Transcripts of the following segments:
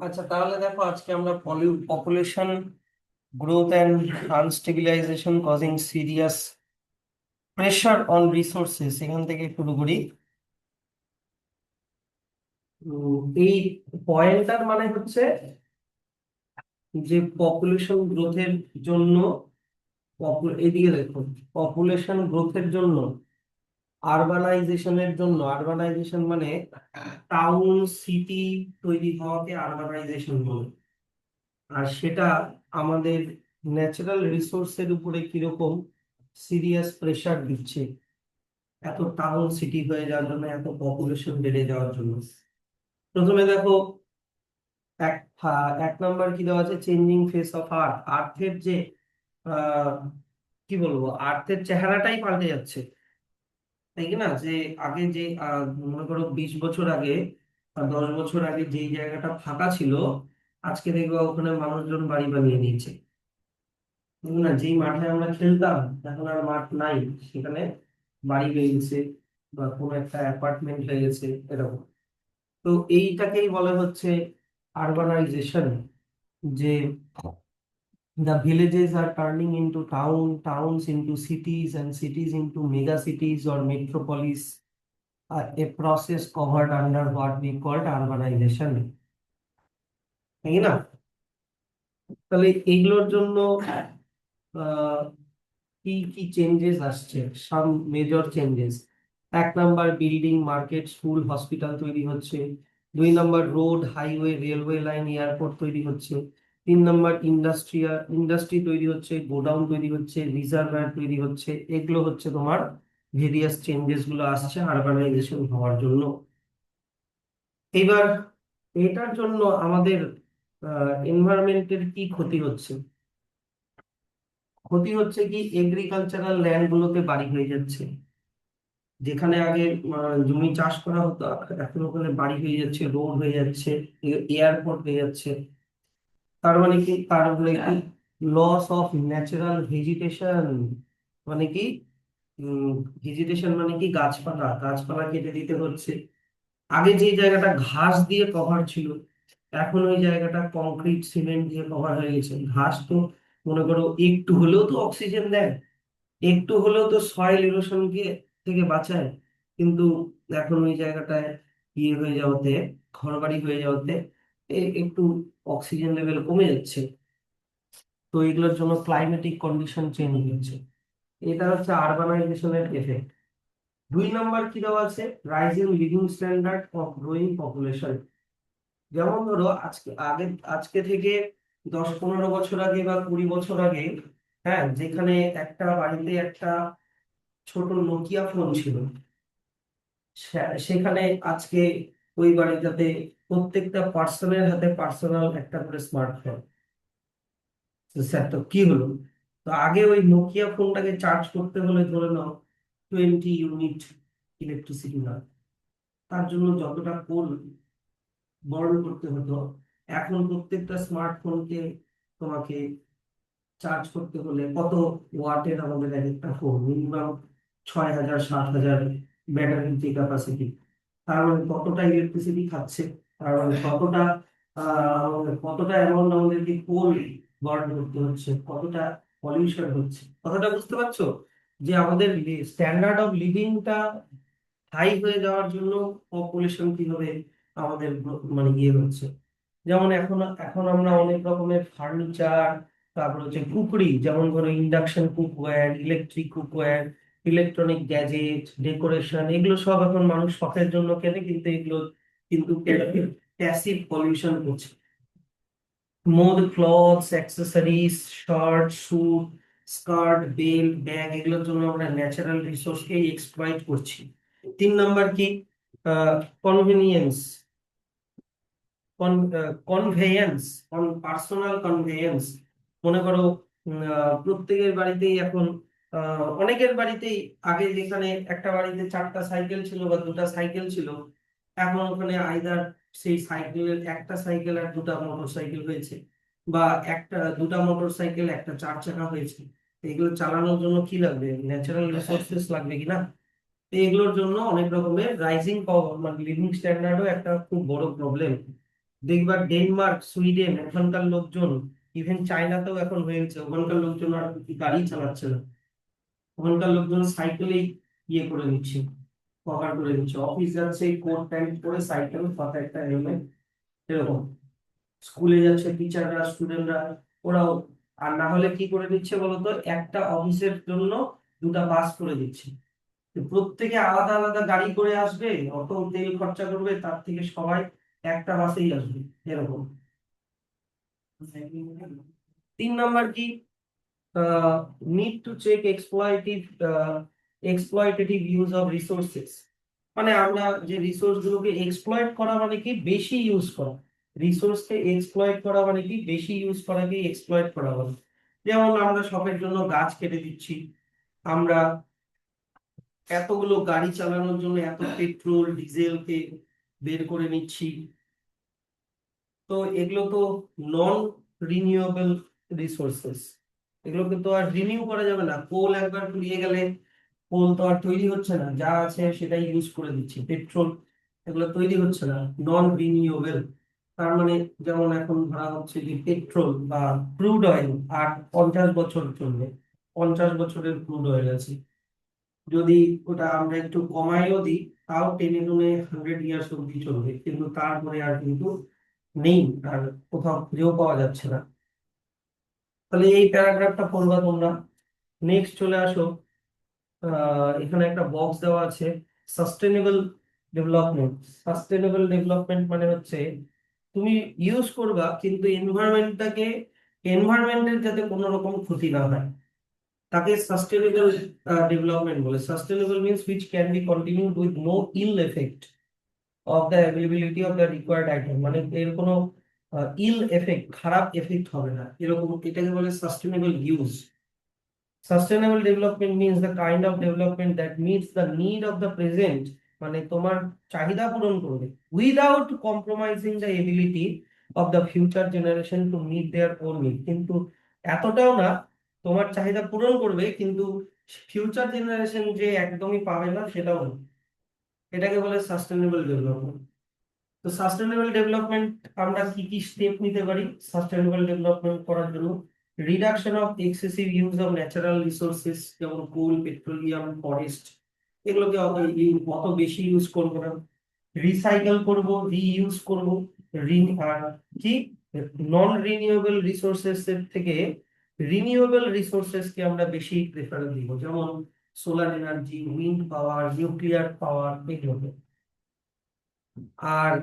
আচ্ছা, তাহলে দেখো আজকে আমরা population growth and unstabilization causing serious pressure on resources এখান থেকে শুরু করি। এই পয়েন্টার মানে হচ্ছে যে পপুলেশন গ্রোথের জন্য এদিকে দেখুন, পপুলেশন গ্রোথের জন্য আরবানাইজেশনের জন্য, আরবানাইজেশন মানে টাউন সিটি তৈরি হওয়াকে আরবানাইজেশন বলে। আর সেটা আমাদের ন্যাচারাল রিসোর্সের উপরে কিরকম সিরিয়াস প্রেসার দিচ্ছে এত টাউন সিটি হয়ে যাওয়ার জন্য, এত পপুলেশন বেড়ে যাওয়ার জন্য। প্রথমে দেখো, এক এক নাম্বার কি দেওয়া আছে, চেঞ্জিং ফেস অফ আর্থ। আর্থের যে আহ কি বলবো, আর্থের চেহারাটাই পাল্টে যাচ্ছে, তাই কি না? যে আগে যে মনে করো 20 বছর আগে বা 10 বছর আগে যেই জায়গাটা ফাঁকা ছিল, আজকে দেখবো ওখানে মানুষজন বাড়ি বানিয়ে নিয়েছে। না, যেই মাঠে আমরা খেলতাম এখন আর মাঠ নাই, সেখানে বাড়ি হয়ে গেছে বা কোনো একটা অ্যাপার্টমেন্ট হয়ে গেছে, এরকম। তো এইটাকেই বলে হচ্ছে আরবানাইজেশন। যে the villages are turning into towns into cities, and cities into mega cities or metropolis, a process covered under what we called urbanization, তাই না? তাহলে এইগুলোর জন্য আহ কি কি চেঞ্জেস আসছে, সাম মেজর চেঞ্জেস। এক number, building, market, school, hospital তৈরি হচ্ছে। 2 number, road, highway, railway line, airport তৈরি হচ্ছে। 3 নাম্বার, ইন্ডাস্ট্রি তৈরি হচ্ছে, গোডাউন তৈরি হচ্ছে, রিজার্ভার তৈরি হচ্ছে। এগুলো হচ্ছে তোমার ভেরিয়াস চেঞ্জেস গুলো আসছে আরবানাইজেশন হওয়ার জন্য। এবার এটার জন্য আমাদের এনভায়রনমেন্টের কি ক্ষতি হচ্ছে? ক্ষতি হচ্ছে কি, এগ্রিকালচারাল ল্যান্ড গুলোতে বাড়ি হয়ে যাচ্ছে। যেখানে আগে জমি চাষ করা হতো, এখন ওখানে বাড়ি হয়ে যাচ্ছে, রোড হয়ে যাচ্ছে, এয়ারপোর্ট হয়ে যাচ্ছে। তার মানে কি, তার মানে কি, লস অফ ন্যাচারাল ভেজিটেশন। মানে কি, ভেজিটেশন মানে কি, গাছপালা গাছপালা কেটে দিতে হচ্ছে। আগে যে জায়গাটা ঘাস দিয়ে কভার ছিল, এখন ওই জায়গাটা কংক্রিট সিমেন্ট দিয়ে কভার হয়ে গেছে। ঘাস তো মনে করো একটু হলেও তো অক্সিজেন দেয়, একটু হলেও তো সয়েল ইরোশন থেকে বাঁচায়। কিন্তু এখন ওই জায়গাটায় ইয়ে হয়ে যাওয়াতে, ঘরবাড়ি হয়ে যাওয়াতে একটু অক্সিজেন লেভেল কমে যাচ্ছে। তো এগুলোর জন্য ক্লাইমেটিক কন্ডিশন চেঞ্জ হচ্ছে। এটা হচ্ছে আরবানাইজেশনের এফেক্ট। 2 নাম্বার কি দেওয়া আছে, rising living standard of growing population. যেমন ধরো আজকে থেকে 10-15 বছর আগে বা 20 বছর আগে, হ্যাঁ, যেখানে একটা বাড়িতে একটা ছোট নোকিয়া ফোন ছিল, সেখানে আজকে ওই বাড়িটাতে প্রত্যেকটা পার্সনের হাতে পার্সোনাল একটা করে স্মার্টফোন। স্যার, তো কি হলো? তো আগে ওই নোকিয়া ফোনটাকে চার্জ করতে হলে ধরে নাও 20 ইউনিট ইলেকট্রিসিটি না, তার জন্য যতটা কোল বর্ণ করতে হতো, এখন প্রত্যেকটা স্মার্টফোনকে তোমাকে চার্জ করতে হলে কত ওয়াটের আমাদের এক একটা ফোন, মিনিমাম 6,000 7,000 ব্যাটারি ক্যাপাসিটি। তার মানে কতটা ইলেকট্রিসিটি খাচ্ছে, তার মানে কতটা অ্যামাউন্ট আমাদেরকে কোল বার্ন করতে হচ্ছে, কতটা পলিউশন হচ্ছে। কথাটা বুঝতে পারছো? যে আমাদের স্ট্যান্ডার্ড অফ লিভিংটা হাই হয়ে যাওয়ার জন্য পপুলেশন কিভাবে আমাদের মানে ইয়ে হচ্ছে। যেমন এখন এখন আমরা অনেক রকমের ফার্নিচার, তারপর হচ্ছে কুকরি, যেমন ধরো induction cookware, electric cookware, electronic gadget, decoration, এগুলো সব এখন মানুষ শখের জন্য কেনে, কিন্তু এগুলো কিন্তু প্যাসিভ পলিউশন করছে। Mode, clothes, accessories, shirt, suit, skirt, belt, bag, এগুলোর জন্য আমরা ন্যাচারাল রিসোর্সকেই এক্সপ্লয়েট করছি। 3 নাম্বার কি, কনভেনিয়েন্স, কনভেয়েন্স, পার্সোনাল কনভেয়েন্স। মনে করো প্রত্যেকের বাড়িতেই এখন, অনেকের বাড়িতেই, আগে যেখানে একটা বাড়িতে 4টা সাইকেল ছিল বা 2টা সাইকেল ছিল, এখন ওখানে আইদার সেই সাইকেলের একটা সাইকেল আর 2টা মোটর সাইকেল হয়েছে, বা 2টা মোটর সাইকেল একটা 4 চাকা হয়েছে। তো এগুলো চালানোর জন্য কি লাগবে? ন্যাচারাল রিসোর্সেস লাগবে কি না? তো এগুলোর জন্য অনেক রকমের রাইজিং মানে লিভিং স্ট্যান্ডার্ডও একটা খুব বড় প্রবলেম। দেখবা ডেনমার্ক, সুইডেন, ওখানকার লোকজন, ইভেন চায়নাতেও এখন হয়েছে, ওখানকার লোকজন আর গাড়ি চালাচ্ছে না, ওখানকার লোকজন সাইকেলেই ইয়ে করে নিচ্ছে, কভার করে নিচ্ছে, অফিস যাচ্ছে কোট প্যান্ট পরে, সাইকেল, মাথায় একটা হেলমেট, এরকম। স্কুলে যাচ্ছে টিচাররা, স্টুডেন্টরা, ওরাও। আর না হলে কি করে দিচ্ছে বলতো, একটা অফিসের জন্য দুটা বাস করে দিচ্ছে, তো প্রত্যেকে আলাদা আলাদা গাড়ি করে আসবে, অত তেল খরচা করবে, তার থেকে সবাই একটা বাসেই আসবে, এরকম। 3 নাম্বার কি, need to check exploitative use of resources. মানে আমরা যে রিসোর্স গুলোকে এক্সপ্লয়েট করা মানে কি বেশি ইউজ করা, রিসোর্সকে এক্সপ্লয়েট করা মানে কি বেশি ইউজ করাকে এক্সপ্লয়েট করা বলে। যেমন আমরা শখের জন্য গাছ কেটে দিচ্ছি, আমরা এতগুলো গাড়ি চালানোর জন্য এত পেট্রোল ডিজেলকে বের করে নিচ্ছি, তো এগুলো তো নন রিনিউয়েবল রিসোর্সেস, এগুলোকে তো আর রিনিউ করা যাবে না। কোল একবার ফুরিয়ে গেলে কোল তো আর তৈরি হচ্ছে না, যা আছে সেটাই ইউজ করে দিচ্ছি, পেট্রোল এগুলো তৈরি হচ্ছে না, নন রিনিউয়েবল। তার মানে যেমন এখন ধরা হচ্ছে যে পেট্রোল বা ক্রুড অয়েল আর 50 বছর চলবে, 50 বছরের ক্রুড অয়েল আছে, যদি ওটা আমরা একটু কমাইও দিই, তাও টেনে টুনে 100 ইয়ার্স অব্দি চলবে, কিন্তু তারপরে আর কিন্তু নেই, আর কোথাও খুঁজেও পাওয়া যাচ্ছে না। তাহলে এই প্যারাগ্রাফটা পড়বা তোমরা। নেক্সট চলে আসো, এখানে একটা বক্স দেওয়া আছে, সাস্টেনেবল ডেভেলপমেন্ট। সাস্টেনেবল ডেভেলপমেন্ট মানে হচ্ছে তুমি ইউজ করবা কিন্তু এনভায়রনমেন্টের যাতে কোনো রকম ক্ষতি না হয়, তাকে সাস্টেনেবল ডেভেলপমেন্ট বলে। Sustainable means which can be continued with no ill effect of the availability of the required item, মানে এর কোনো ইল এফেক্ট, খারাপ এফেক্ট হবে না, এরকম, এটাকে বলে sustainable use. Sustainable development means the kind of development that meets the need of the present, মানে তোমার চাহিদা পূরণ করবে without compromising the ability of the future generation to meet their own need, কিন্তু এতটাও না, তোমার চাহিদা পূরণ করবে কিন্তু ফিউচার জেনারেশন যে একদমই পাবে না সেটাও না, এটাকে বলে সাস্টেনেবল ডেভেলপমেন্ট। তো সাস্টেনেবল ডেভেলপমেন্ট আমরা কি কি স্টেপ নিতে পারি সাস্টেনেবল ডেভেলপমেন্ট করার জন্য? Reduction of excessive use of natural resources, যেমন কোল, পেট্রোলিয়াম, ফরেস্ট, এগুলোকে অত বেশি ইউজ করবো না। রিসাইকেল করব, রিইউজ করব, আর কি নন রিনিউয়েবল রিসোর্সেস এর থেকে রিনিউয়েবল রিসোর্সেস কে আমরা বেশি প্রেফারেন্স দিব, যেমন সোলার এনার্জি, উইন্ড পাওয়ার, নিউক্লিয়ার পাওয়ার, এগুলোকে। আর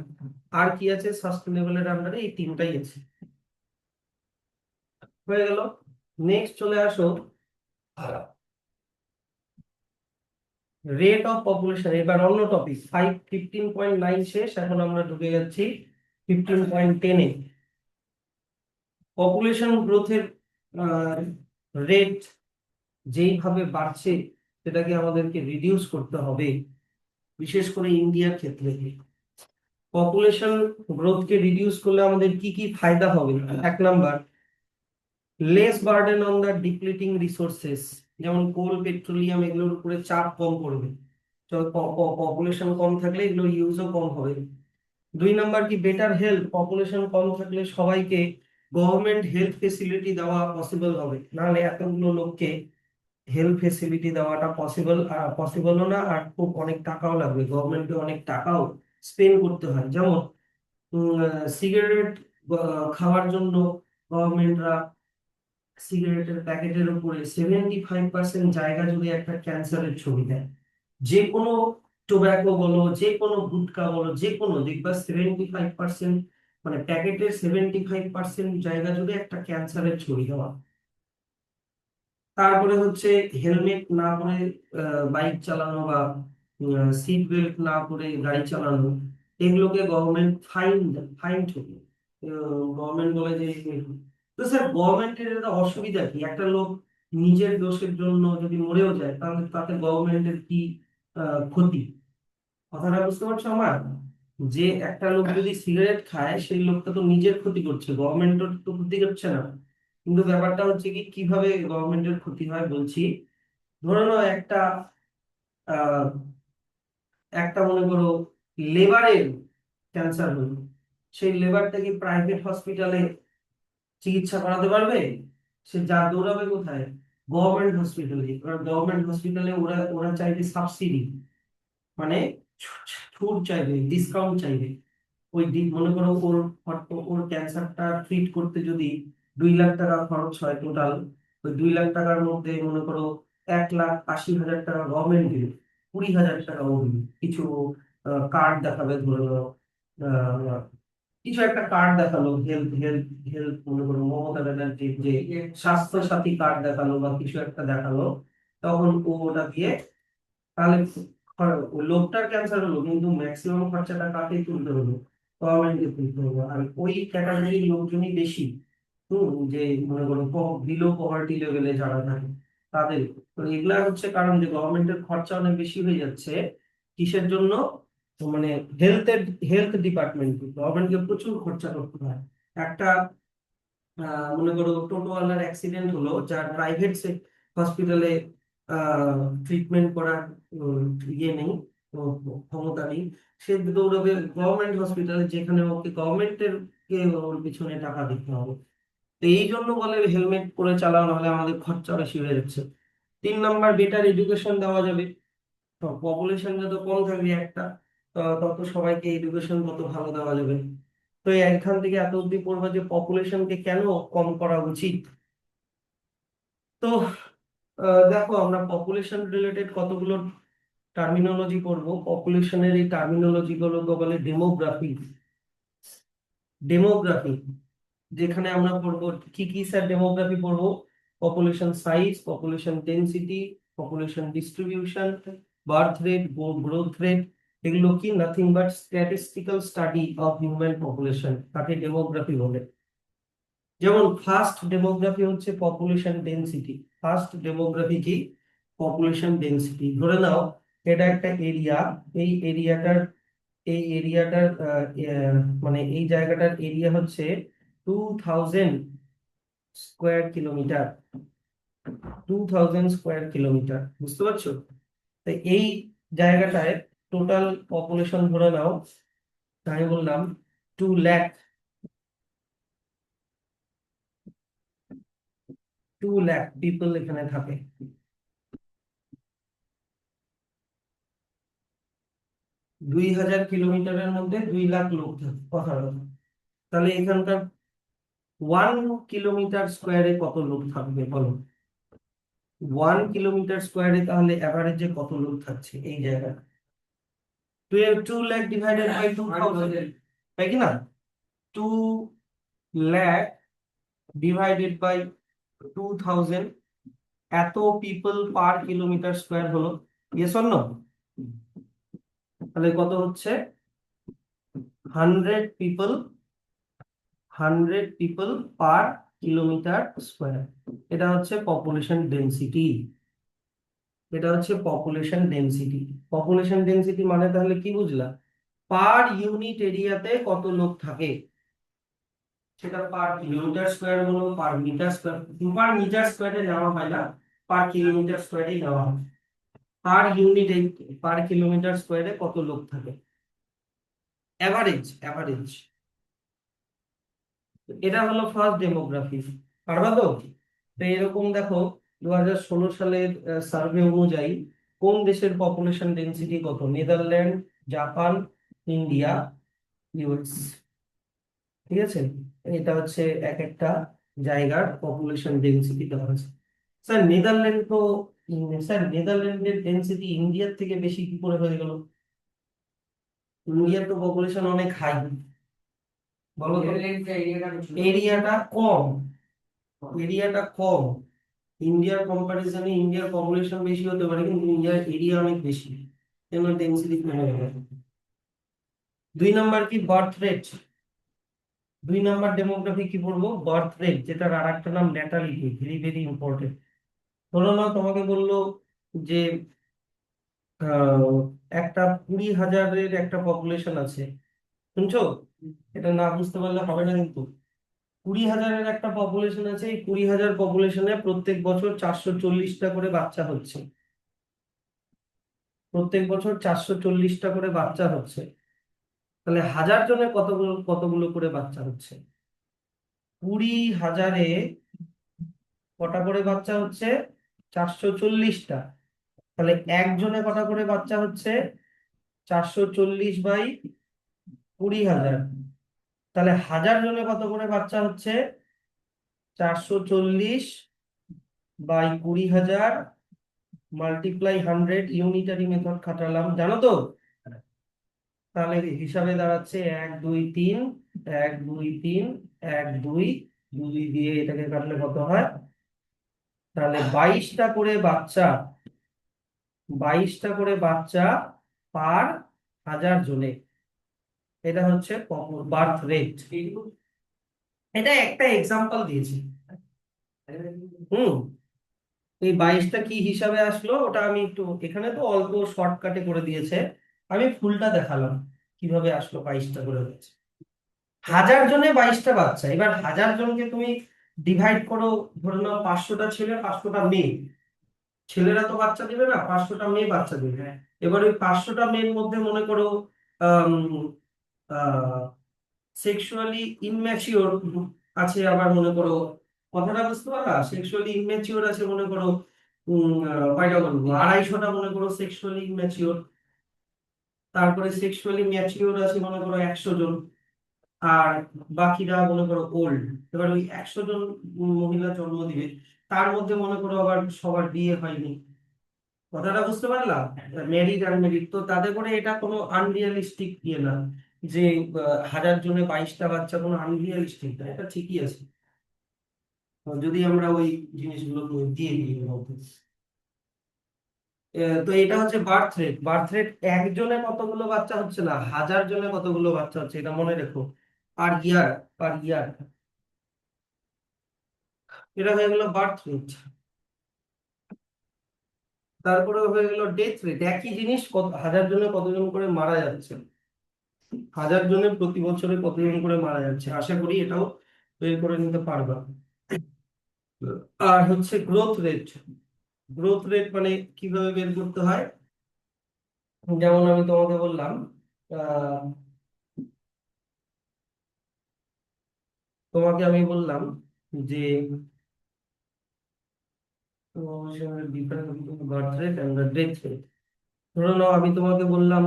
আর কি আছে সাস্টেনেবল এর আন্ডারে, এই তিনটাই আছে, হয়ে গেল। নেক্সট চলে আসো, রেট অফ পপুলেশন, এবার অন্য টপিক। 15.9 শেষ, এখন আমরা ঢুকে যাচ্ছি 15.10-এ। পপুলেশন গ্রোথের রেট যেইভাবে বাড়ছে সেটাকে আমাদেরকে রিডিউস করতে হবে, বিশেষ করে ইন্ডিয়ার ক্ষেত্রে। পপুলেশন গ্রোথকে রিডিউস করলে আমাদের কি কি ফায়দা হবে? 1 number, less burden on the depleting resources, যেমন কোল, পেট্রোলিয়াম, এগুলোর উপরে চাপ কম পড়বে, পপুলেশন কম থাকলে এগুলোর ইউজও কম হবে। 2 নাম্বার কি, বেটার হেলথ, পপুলেশন কম থাকলে সবাইকে গভর্নমেন্ট হেলথ ফেসিলিটি দেওয়া পসিবল হবে, নাহলে এতগুলো লোককে হেলথ ফেসিলিটি দেওয়াটা পসিবলও না, আর খুব অনেক টাকাও লাগবে, গভর্নমেন্টকে অনেক টাকাও স্পেন্ড করতে হয়। যেমন সিগারেট খাওয়ার জন্য গভর্নমেন্টরা সিগারেটের প্যাকেটের উপরে 75% জায়গা জুড়ে একটা ক্যান্সারের ছবি দেয়। যে কোনো টোব্যাকো বলো, যে কোনো গুটখা বলো, যে কোনো, দেখবা 75%, মানে প্যাকেটের 75% জায়গা জুড়ে একটা ক্যান্সারের ছবি দেওয়া। তারপরে হচ্ছে হেলমেট না পরে বাইক চালানো, বা সিট বেল্ট না পরে গাড়ি চালানো, এগুলোকে গভর্নমেন্ট ফাইন ফাইন ঠকে। গভর্নমেন্ট বলে যে, তো স্যার গভর্নমেন্টের এটা অসুবিধা কি? একটা লোক নিজের দোষের জন্য যদি মরেও যায়, তাহলে তাতে গভর্নমেন্টের কি ক্ষতি? কথাটা বুঝতে পারছো আমার? যে একটা লোক যদি সিগারেট খায়, সেই লোকটা তো নিজের ক্ষতি করছে, গভর্নমেন্টের তো ক্ষতি করছে না। কিন্তু ব্যাপারটা হচ্ছে কি, কিভাবে গভর্নমেন্টের ক্ষতি হয় বলছি। ধরে নাও একটা একটা মনে করো লেবারের ক্যান্সার হলো, সেই লেবারটা কি প্রাইভেট হসপিটালে চিকিৎসা করাতে পারবে? সে যা দৌড়াবে কোথায়? গভর্নমেন্ট হসপিটালে। এবার গভর্নমেন্ট হসপিটালে ওরা ওরা চাইবে সাবসিডি, মানে ছুট চাইবে, ডিসকাউন্ট চাইবে। মনে করো ওর ক্যান্সারটা ট্রিট করতে যদি 2 লাখ টাকা খরচ হয় টোটাল, ওই 2 লাখ টাকার মধ্যে মনে করো 1,80,000 টাকা গভর্নমেন্ট দিবে, 20,000 টাকা ও দিবে। কিছু কার্ড দেখাবে, ধরে নাও আহ, কিছু একটা কার্ড দেখালো, হেলথ হেলথ হেলথ মনে করো মমতা ব্যানার্জির যে স্বাস্থ্য সাথী কার্ড দেখালো বা কিছু একটা দেখালো, তখন ও ওটা দিয়ে, তাহলে ওই লোকটার ক্যান্সার হলো কিন্তু ম্যাক্সিমাম খরচাটা কাকে তুলতে হলো? গভর্নমেন্টকে তুলতে হলো। আর ওই ক্যাটাগরির লোকজনই বেশি, যে মনে করো বিলো পভার্টি লেভেলে যারা থাকে তাদের। তো এগুলা হচ্ছে কারণ যে গভর্নমেন্টের খরচা অনেক বেশি হয়ে যাচ্ছে। কিসের জন্য? তো মানে হেলথ ডিপার্টমেন্ট গভর্নমেন্টকে প্রচুর খরচা করতে হয়। একটা মনে করো টোটোওয়ালার অ্যাক্সিডেন্ট হলো, যার প্রাইভেট হসপিটালে ট্রিটমেন্ট করার ইয়ে নেই, ক্ষমতা নেই, সে দৌড়াবে গভর্নমেন্ট হসপিটালে, যেখানে ওকে গভর্নমেন্টের কে ওর পিছনে টাকা দিতে হবে। তো এই জন্য বলে হেলমেট পরে চালাও, নাহলে আমাদের খরচা বেশি হয়ে যাচ্ছে। 3 নাম্বার, বেটার এডুকেশন দেওয়া যাবে। পপুলেশন যত কম থাকবে একটা, তত সবাইকে এডুকেশন তত ভালো দেওয়া যাবে। তো এখান থেকে এত অব্দি পড়বো যে পপুলেশনকে কেন কম করা উচিত। তো দেখো, আমরা পপুলেশন রিলেটেড কতগুলো টার্মিনোলজি পড়বো। পপুলেশনের এই টার্মিনোলজি গুলো বলে ডেমোগ্রাফি। ডেমোগ্রাফি, যেখানে আমরা পড়বো কি কি স্যার? ডেমোগ্রাফি পড়বো population size, population density, population distribution, birth rate, growth rate. এগুলো কি? Nothing but statistical study of human population, তাকে ডেমোগ্রাফি বলে। যেমন ফার্স্ট ডেমোগ্রাফি হচ্ছে পপুলেশন ডেনসিটি। ফার্স্ট ডেমোগ্রাফি কি? Population density. ধরে নাও এটা একটা এরিয়া, এই এরিয়াটার মানে এই জায়গাটার এরিয়া হচ্ছে 2,000 স্কোয়ার কিলোমিটার। 2,000 স্কোয়ার কিলোমিটার, বুঝতে পারছো? তো এই জায়গাটায় টোটাল পপুলেশন ধরে নাও, আমি বললাম 2 লাখ, 2 লাখ পিপল এখানে থাকে। 2,000 কিলোমিটারের মধ্যে 2 লাখ লোক থাকে, কথার কথা। তাহলে এখানকার 1 কিলোমিটার স্কোয়ারে কত লোক থাকবে বলো? 1 কিলোমিটার স্কোয়ারে তাহলে অ্যাভারেজে কত লোক থাকছে এই জায়গায়? 2 লাখ ডিভাইডেড বাই 2,000, তাই কি না? 2 লাখ ডিভাইডেড বাই 2,000, এত পিপল পার কিলোমিটার স্কোয়ার হলো। Yes or no? তাহলে কত হচ্ছে? 100 people, 100 people per kilometre square. এটা হচ্ছে পপুলেশন ডেন্সিটি। এটা হচ্ছে পপুলেশন ডেন্সিটি। পপুলেশন ডেন্সিটি মানে তাহলে কি বুঝলা? পার ইউনিট এরিয়াতে কত লোক থাকে, সেটা পার কিলোমিটার স্কোয়ার বলো, per metre square. Per metre স্কোয়ারে নেওয়া হয় না, পার কিলোমিটার স্কোয়ারে নেওয়া হয়। পার ইউনিট, পার কিলোমিটার স্কোয়ারে কত লোক থাকে, অ্যাভারেজ অ্যাভারেজ। এটা হলো ফার্স্ট ডেমোগ্রাফি। পারবা তো? তো এরকম দেখো, 2016 সালের সার্ভে অনুযায়ী কোন দেশের পপুলেশন ডেন্সিটি কত? Netherland, Japan, India, US. ঠিক আছে? এটা হচ্ছে এক একটা জায়গার পপুলেশন ডেন্সিটি দেওয়া আছে। স্যার নেদারল্যান্ড তো, স্যার নেদারল্যান্ডের ডেন্সিটি ইন্ডিয়ার থেকে বেশি কি করে হয়ে গেল? ইন্ডিয়ার তো পপুলেশন অনেক হাই, বলো তো। এরিয়াটা কম, এরিয়াটা কম। ইন্ডিয়ার কম্পারিজনে ইন্ডিয়ার পপুলেশন বেশি হতে পারে, কিন্তু ইন্ডিয়ার এরিয়া অনেক বেশি, কেন ডেন্সিটি কমে গেল। 2 নাম্বার কি? Birth rate. 2 নাম্বার ডেমোগ্রাফি কি পড়বো? বার্থ রেট, যেটার আর একটা নাম ন্যাটালিটি, ভেরি ভেরি ইম্পর্টেন্ট। ধরো না তোমাকে বললো যে আহ, একটা 20,000-এর একটা পপুলেশন আছে, শুনছো? এটা না বুঝতে পারলে হবে না কিন্তু। 20,000-এর একটা পপুলেশন আছে, এই 20,000 পপুলেশনে প্রত্যেক বছর 440টা করে বাচ্চা হচ্ছে। প্রত্যেক বছর 440টা করে বাচ্চা হচ্ছে, তাহলে 1000 জনে কতগুলো কতগুলো করে বাচ্চা হচ্ছে? 20,000-এ কটা করে বাচ্চা হচ্ছে? 440টা। তাহলে একজনে কটা করে বাচ্চা হচ্ছে? 440/20,000। তাহলে 1000 জনে কত করে বাচ্চা হচ্ছে? 440/20,000 মাল্টিপ্লাই 100, ইউনিটারি মেথড খাটালাম, জানো তো? তাহলে হিসাবে দাঁড়াচ্ছে 1 2 3, 1 2 3, 1 2, 2 দিয়ে এটাকে কাটলে কত হয়? তাহলে 22টা করে বাচ্চা পার 1000 জনে। এটা হচ্ছে বার্থ রেট। এটা একটা এক্সাম্পল দিয়েছি। হুম। এই 22টা কি হিসাবে আসলো ওটা আমি একটু, এখানে তো অল্প শর্টকাটে করে দিয়েছে, আমি ফুলটা দেখালাম কিভাবে আসলো 22টা করে হয়েছে। 1000 জনে 22টা বাচ্চা, এবার 1000 জনকে তুমি ডিভাইড করো। ধরে নাও 500টা ছেলে 500টা মেয়ে। ছেলেরা তো বাচ্চা দিবে না, 500টা মেয়ে বাচ্চা দিবে। এবার ওই 500টা মেয়ের মধ্যে মনে করো সেক্সুয়ালি ইনম্যাচিওর আছে, আবার মনে করো, কথাটা বুঝতে পারলা, সেক্সুয়ালি ইনম্যাচিওর আছে মনে করো কয়টা বলবো, 250টা মনে করো সেক্সুয়ালি ইনম্যাচিওর। তারপরে সেক্সুয়ালি ম্যাচিওর আছে মনে করো 100 জন। আর বাকিরা মনে করো ওল্ড। এবার ওই 100 জন মহিলা জন্ম দিবে, তার মধ্যে মনে করো আবার সবার বিয়ে হয়নি। কথাটা বুঝতে পারলাম? ম্যারিড আনম্যারিড, তো তাতে করে এটা কোনো আনরিয়ালিস্টিক ইয়ে না যে 1000 জনে 22টা বাচ্চা, কোনো আনরিয়ালিস্টিক না, এটা ঠিকই আছে। তো যদি আমরা ওই জিনিসগুলো দিয়ে দিই এর মধ্যে। তো এটা হচ্ছে বার্থ রেট। বার্থ রেট একজনে কতগুলো বাচ্চা হচ্ছে না, 1000 জনে কতগুলো বাচ্চা হচ্ছে, এটা মনে রেখো। পার ইয়ার, পার ইয়ার। এটা হয়ে গেল বার্থ রেট। তারপরে হয়ে গেল ডেথ রেট। একই জিনিস, 1000 জনে কতজন করে মারা যাচ্ছে, 1000 জনে প্রতি বছরে কতজন করে মারা যাচ্ছে, আশা করি এটাও বের করে নিতে পারবা। আর হচ্ছে গ্রোথ রেট। গ্রোথ রেট মানে কিভাবে বের করতে হয়? যেমন আমি তোমাকে বললাম, আহ, তোমাকে আমি বললাম যে birth rate and death rate. ধরে নাও আমি তোমাকে বললাম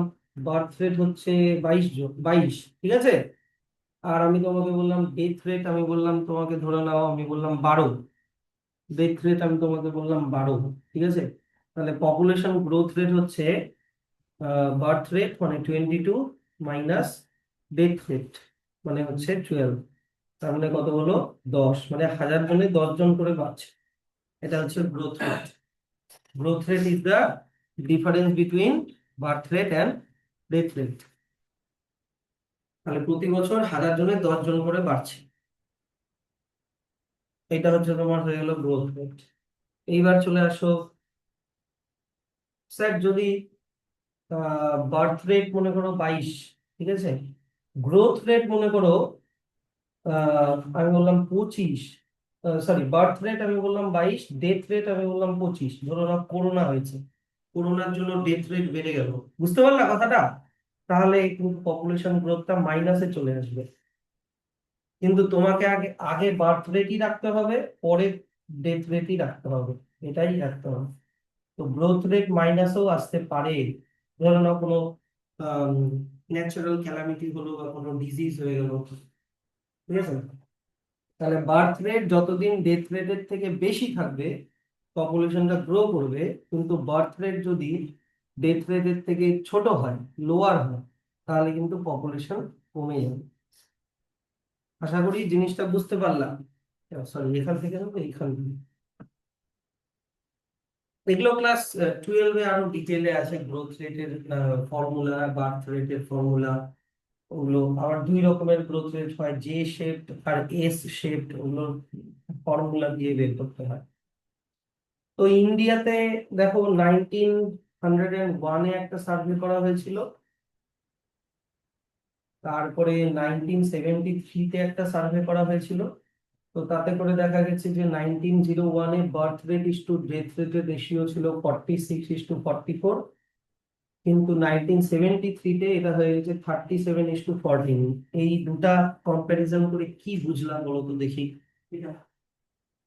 বার্থ রেট হচ্ছে 22, ঠিক আছে। আর আমি তোমাকে বললাম ডেথ রেট, আমি বললাম তোমাকে, ধরে নাও আমি বললাম 12। ডেথ রেট আমি তোমাকে বললাম 12, ঠিক আছে। তাহলে পপুলেশন গ্রোথ রেট হচ্ছে বার্থ রেট মানে 22 মাইনাস ডেথ রেট মানে হচ্ছে 12। তার মানে কত হলো? 10। মানে 1000 জনে 10 জন করে বাড়ছে। এটা হচ্ছে growth rate. Growth rate is the difference between birth rate and death rate. তাহলে প্রতি বছর 1000 জনে 10 জন করে বাড়ছে। এটা হচ্ছে তোমার হয়ে গেল গ্রোথ রেট। এইবার চলে আসো, স্যার যদি বার্থ রেট মনে করো 22, ঠিক আছে, গ্রোথ রেট মনে করো আমি বললাম 25, সরি, বার্থ রেট আমি বললাম 22, ডেথ রেট আমি বললাম 25। ধরো না করোনা হয়েছে, করোনার জন্য ডেথ রেট বেড়ে গেল, বুঝতে পারলা কথাটা? তাহলে কিন্তু পপুলেশন গ্রোথটা মাইনাসে চলে আসবে। কিন্তু তোমাকে আগে আগে বার্থ রেটই রাখতে হবে, পরে ডেথ রেটই রাখতে হবে, এটাই রাখতে হবে। তো গ্রোথ রেট মাইনাসও আসতে পারে। ধরো না কোনো ন্যাচারাল ক্যালামিটি হলো বা কোনো ডিজিজ হয়ে গেল, ঠিক আছে। তাহলে বার্থ রেট যতদিন ডেথ রেটের থেকে বেশি থাকবে পপুলেশনটা গ্রো করবে, কিন্তু বার্থ রেট যদি ডেথ রেটের থেকে ছোট হয়, লোয়ার হয়, তাহলে কিন্তু পপুলেশন কমে যাবে। আশা করি জিনিসটা বুঝতে পারলাম। সরি, এখান থেকে না, এইখান থেকে। এগুলো ক্লাস 12-এ আরো ডিটেলে আছে, গ্রোথ রেটের ফর্মুলা, বার্থ রেটের ফর্মুলা। ওগুলো আবার 2 রকমের গ্রোথ রেট হয়, জে শেপড আর এস শেপড, ওগুলো ফর্মুলা দিয়ে বের করতে হয়। তো ইন্ডিয়াতে দেখো 1901-এ একটা সার্ভে করা হয়েছিল, তারপরে 1973-তে একটা সার্ভে করা হয়েছিল। তো তাতে করে দেখা গেছে যে 1901-এ birth rate is to death রেটের রেশিও ছিল 46:44। কিন্তু 1973-তে এটা হয়ে গেছে 37:14। এই দুটা কম্পারিজন করে কি বুঝলাম বলো তো দেখি।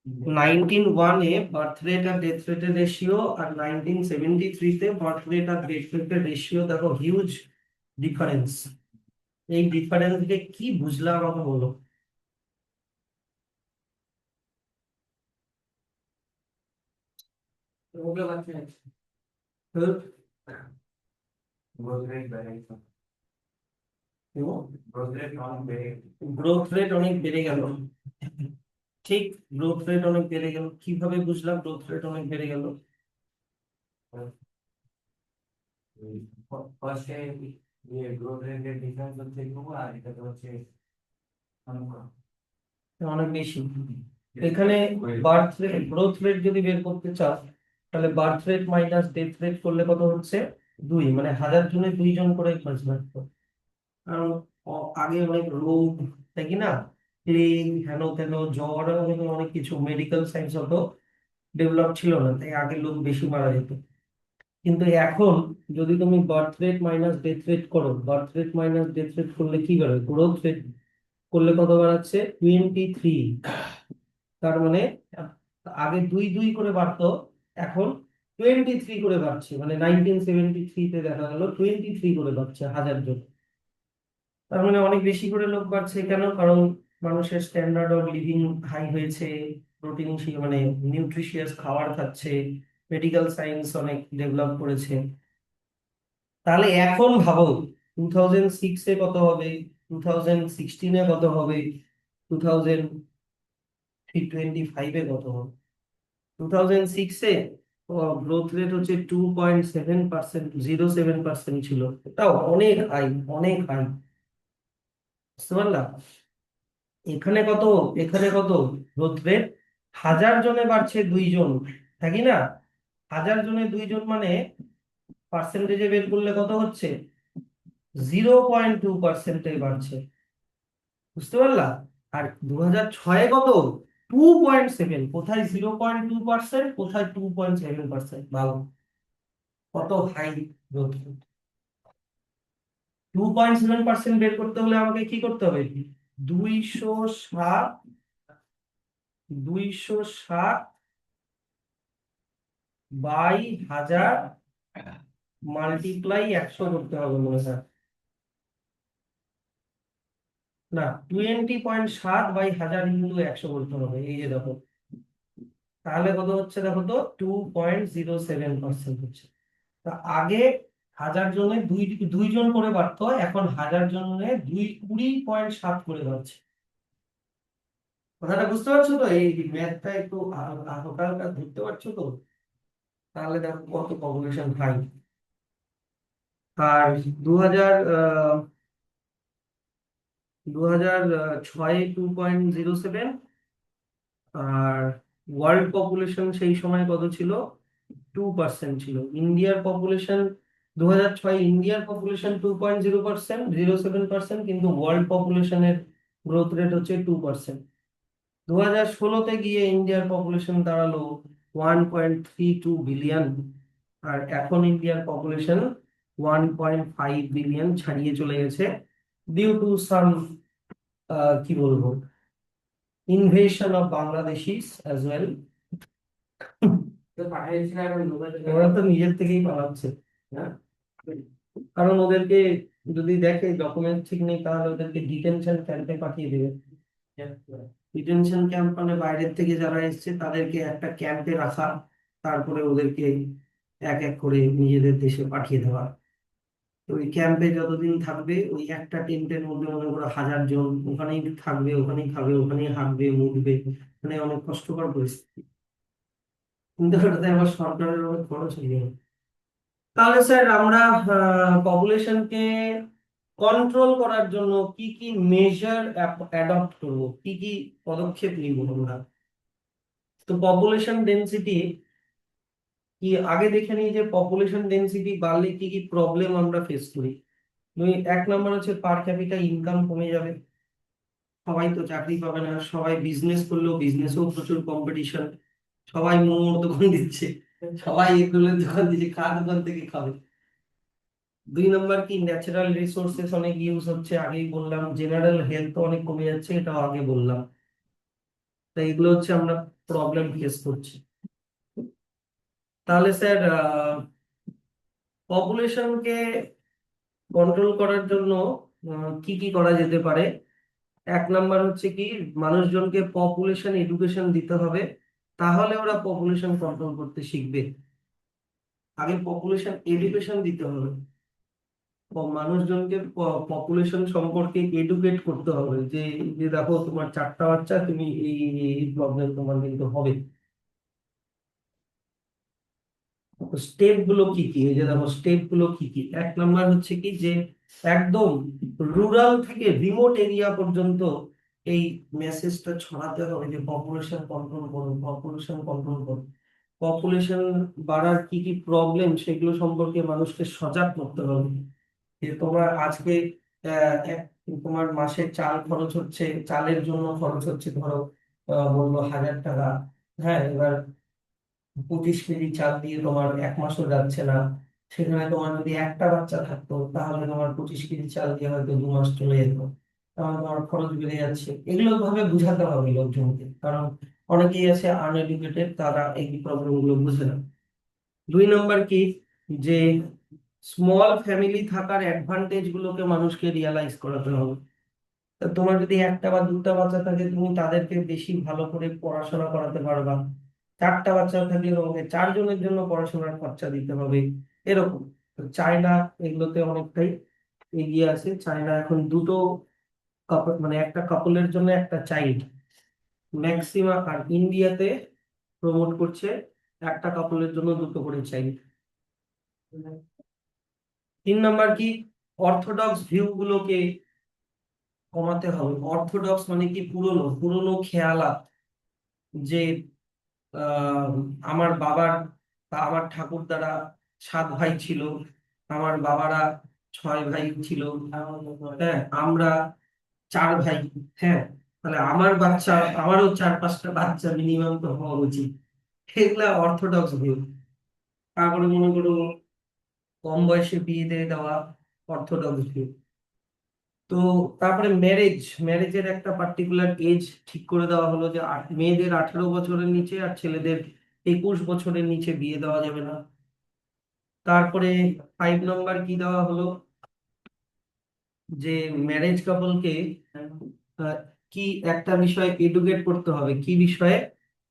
1901-এ বার্থ রেট আর ডেথ রেটের রেশিও, আর 1973-তে বার্থ রেট আর ডেথ রেটের রেশিও, দেখো হিউজ ডিফারেন্স। এই ডিফারেন্স থেকে কি বুঝলাম আমাকে বলো। গ্রোথ রেট অনেক বেড়ে গেল। ঠিক, গ্রোথ রেট অনেক বেড়ে গেল। কিভাবে বুঝলাম গ্রোথ রেট অনেক বেড়ে গেল? ফার্স্টে গ্রোথ রেটের ডিফারেন্স হচ্ছে এরকম, আর এটা তো হচ্ছে অনেক বেশি। এখানে বার্থ রেট গ্রোথ রেট যদি বের করতে চাও, তাহলে birth rate minus death rate করলে কত হচ্ছে? 2, মানে 1000 জনে 2 জন করে বাঁচত। কারণ আগে অনেক রোগ, তাই কি না, প্লেগ, হেন তেন, জ্বর, অনেক কিছু মেডিকেল সায়েন্স অত ডেভেলপ ছিল না, তাই আগে লোক বেশি মারা যেত। কিন্তু এখন যদি তুমি birth rate minus death rate করো, birth rate minus death rate করলে কি করে, গ্রোথ রেট করলে কত বাড়াচ্ছে? 23। তার মানে আগে 2 2 করে বাড়তো, এখন 23 করে বাড়ছে। মানে 1973-তে দেখা গেল 23 করে বাড়ছে 1000 জন। তার মানে অনেক বেশি করে লোক বাড়ছে। কেন? কারণ মানুষের স্ট্যান্ডার্ড অফ লিভিং হাই হয়েছে, প্রোটিন মানে নিউট্রিশিয়াস খাবার খাচ্ছে, মেডিকেল সায়েন্স অনেক ডেভেলপ করেছে। তাহলে এখন ভাবো 2006-এ কত হবে, 2016-এ কত হবে, 2025-এ কত হবে। 2006-এ গ্রোথ রেট হচ্ছে 2.7%, 07% ছিল। এটাও অনেক হাই, অনেক হাই। বুঝতে পারলাম? এখানে কত, এখানে কত গ্রোথ রেট? 1000 জনে বাড়ছে 2 জন, থাকি না, 1000 জনে 2 জন, মানে পার্সেন্টেজে বের করলে কত হচ্ছে? 0.2%-এ বাড়ছে। বুঝতে পারলাম? আর 2006-এ কত? 2.7। কোথায় 0.2%, কোথায় 2.7%? ভালো, কত হাই গ্রোথ রেট। 2.7% বের করতে হলে আমাকে কি করতে হবে? 260, 260 বাই 1000 মাল্টিপ্লাই 100 করতে হবে মনে হয়। না, 20.7/1000 × 100 করতে হবে। এই যে দেখো, তাহলে কত হচ্ছে দেখো তো, 2.07% হচ্ছে। তা আগে 1000 জনে 2 2 জন করে বাড়তো, এখন 1000 জনে 20.7 করে বাড়ছে। কথাটা বুঝতে পারছো তো? এই ম্যাথটা একটু হালকা হালকা ধরতে পারছো তো? তাহলে দেখো কত পপুলেশন হাই। আর 2006-এ 2.07। আর ওয়ার্ল্ড পপুলেশন সেই সময় কত ছিল? 2% ছিল। ইন্ডিয়ার পপুলেশন 2006-এ ইন্ডিয়ার পপুলেশন 2.0%, 07%, কিন্তু ওয়ার্ল্ড পপুলেশনের গ্রোথ রেট হচ্ছে 2%। 2016-তে গিয়ে ইন্ডিয়ার পপুলেশন দাঁড়ালো 1.32 বিলিয়ন। আর এখন ইন্ডিয়ার পপুলেশন 1.5 বিলিয়ন ছাড়িয়ে চলে গেছে, ডিউ টু সাম, কি বলবো, ইনভেশন অফ বাংলাদেশিস অ্যাজ ওয়েল। ওরা তো নিজের থেকেই পালাচ্ছে। হ্যাঁ, কারণ ওদেরকে যদি দেখে ডকুমেন্ট ঠিক নেই, তাহলে ওদেরকে ডিটেনশন ক্যাম্পে পাঠিয়ে দেবে। ডিটেনশন ক্যাম্প মানে বাইরের থেকে যারা এসেছে তাদেরকে একটা ক্যাম্পে রাখা, তারপরে ওদেরকে এক এক করে নিজেদের দেশে পাঠিয়ে দেওয়া। তো ওই ক্যাম্পে যতদিন থাকবে, ওই একটা টেন্টের মধ্যে মনে করো 1000 জন ওখানেই থাকবে, ওখানেই খাবে, ওখানেই হাঁটবে, মুতবে। মানে অনেক কষ্টকর পরিস্থিতি। কিন্তু ওটাতে আবার সরকারের অনেক খরচ হয়ে যাবে। তাহলে স্যার আমরা পপুলেশনকে কন্ট্রোল করার জন্য কি কি মেজার অ্যাডপ্ট করব, কি কি পদক্ষেপ নিব আমরা? তো পপুলেশন ডেনসিটি কি আগে দেখে নিই, যে পপুলেশন ডেনসিটি বাড়লে কি কি প্রবলেম আমরা ফেস করি। 1 নম্বর হচ্ছে পার ক্যাপিটা ইনকাম কমে যাবে। সবাই তো চাকরি পাবে না, সবাই বিজনেস করলেও বিজনেসেও প্রচুর কম্পিটিশন। সবাই মোমোর দোকান দিচ্ছে, সবাই এগুলোর দোকান দিচ্ছে, কার দোকান থেকে খাবে? 2 নম্বর কি, ন্যাচারাল রিসোর্সেস অনেক ইউজ হচ্ছে, আগেই বললাম। জেনারেল হেলথ অনেক কমে যাচ্ছে, এটাও আগে বললাম। তাই এগুলো হচ্ছে আমরা প্রবলেম ফেস করছি। তাহলে স্যার, পপুলেশনকে কন্ট্রোল করার জন্য কি কি করা যেতে পারে? 1 নম্বর হচ্ছে কি, মানুষজনকে পপুলেশন এডুকেশন দিতে হবে, তাহলে ওরা পপুলেশন কন্ট্রোল করতে শিখবে। আগে পপুলেশন এডুকেশন দিতে হবে, মানুষজনকে পপুলেশন সম্পর্কে এডুকেট করতে হবে, যে যে দেখো তোমার 4টা বাচ্চা, তুমি এই প্রবলেম তোমার কিন্তু হবে। স্টেপ গুলো কি কি, এই যে দেখো স্টেপ গুলো কি কি। 1 নম্বর হচ্ছে কি, যে একদম রুরাল থেকে রিমোট এরিয়া পর্যন্ত এই মেসেজটা ছড়াতে হবে যে পপুলেশন কন্ট্রোল করুন, পপুলেশন কন্ট্রোল করুন। পপুলেশন বাড়ার কি কি প্রবলেম, সেগুলো সম্পর্কে মানুষকে সজাগ করতে হবে। যে তোমার আজকে তোমার মাসে চাল খরচ হচ্ছে, চালের জন্য খরচ হচ্ছে ধরো বললো 1000 টাকা। হ্যাঁ, এবার 25 কেজি চাল দিয়ে তোমার 1 মাসও যাচ্ছে না। সেখানে তোমার যদি একটা বাচ্চা থাকতো, তাহলে তোমার 25 কেজি চাল দিয়ে হয়তো 2 মাস চলে যেত। তাহলে তোমার খরচ বেড়ে যাচ্ছে। এগুলো ভাবে বুঝাতে হবে লোকজনকে, কারণ অনেকেই আছে আনএডুকেটেড, তারা এই প্রবলেম গুলো বুঝে না। 2 নম্বর কি, যে স্মল ফ্যামিলি থাকার অ্যাডভান্টেজ গুলোকে মানুষকে রিয়ালাইজ করাতে হবে। তা তোমার যদি একটা বা দুটা বাচ্চা থাকে, তুমি তাদেরকে বেশি ভালো করে পড়াশোনা করাতে পারবা। 4টা বাচ্চা থাকলে তোমাকে 4 জনের জন্য পড়াশোনার খরচা দিতে হবে, এরকম। তো চায়না এগুলোতে অনেকটাই এগিয়ে আছে। চায়না এখন দুটো কাপল, মানে একটা কাপলের জন্য একটা চাইল্ড ম্যাক্সিমাম, আর ইন্ডিয়াতে প্রমোট করছে একটা কাপলের জন্য দুটো করে চাইল্ড। 3 নম্বর কি, অর্থোডক্স ভিউ গুলোকে কমাতে হবে। অর্থোডক্স মানে কি, পুরনো পুরনো খেয়ালাত, যে আহ, আমার বাবার বা আমার ঠাকুরদারা 7 ভাই ছিল, আমার বাবারা 6 ভাই ছিল, হ্যাঁ আমরা 4 ভাই। হ্যাঁ, তাহলে আমার বাচ্চা, আমারও 4-5টা বাচ্চা মিনিমাম তো হওয়া উচিত। এগুলা অর্থোডক্স ভিউ। তারপরে মনে করো কম বয়সে বিয়ে দিয়ে দেওয়া, অর্থোডক্স ভিউ। তো তারপরে ম্যারেজের একটা পার্টিকুলার এজ ঠিক করে দেওয়া হলো, যে মেয়েদের 18 বছরের নিচে আর ছেলেদের 21 বছরের নিচে বিয়ে দেওয়া যাবে না। তারপরে 5 নম্বর কি দেওয়া হলো, যে ম্যারেজ কাপলকে কি একটা বিষয়ে এডুকেট করতে হবে। কি বিষয়ে?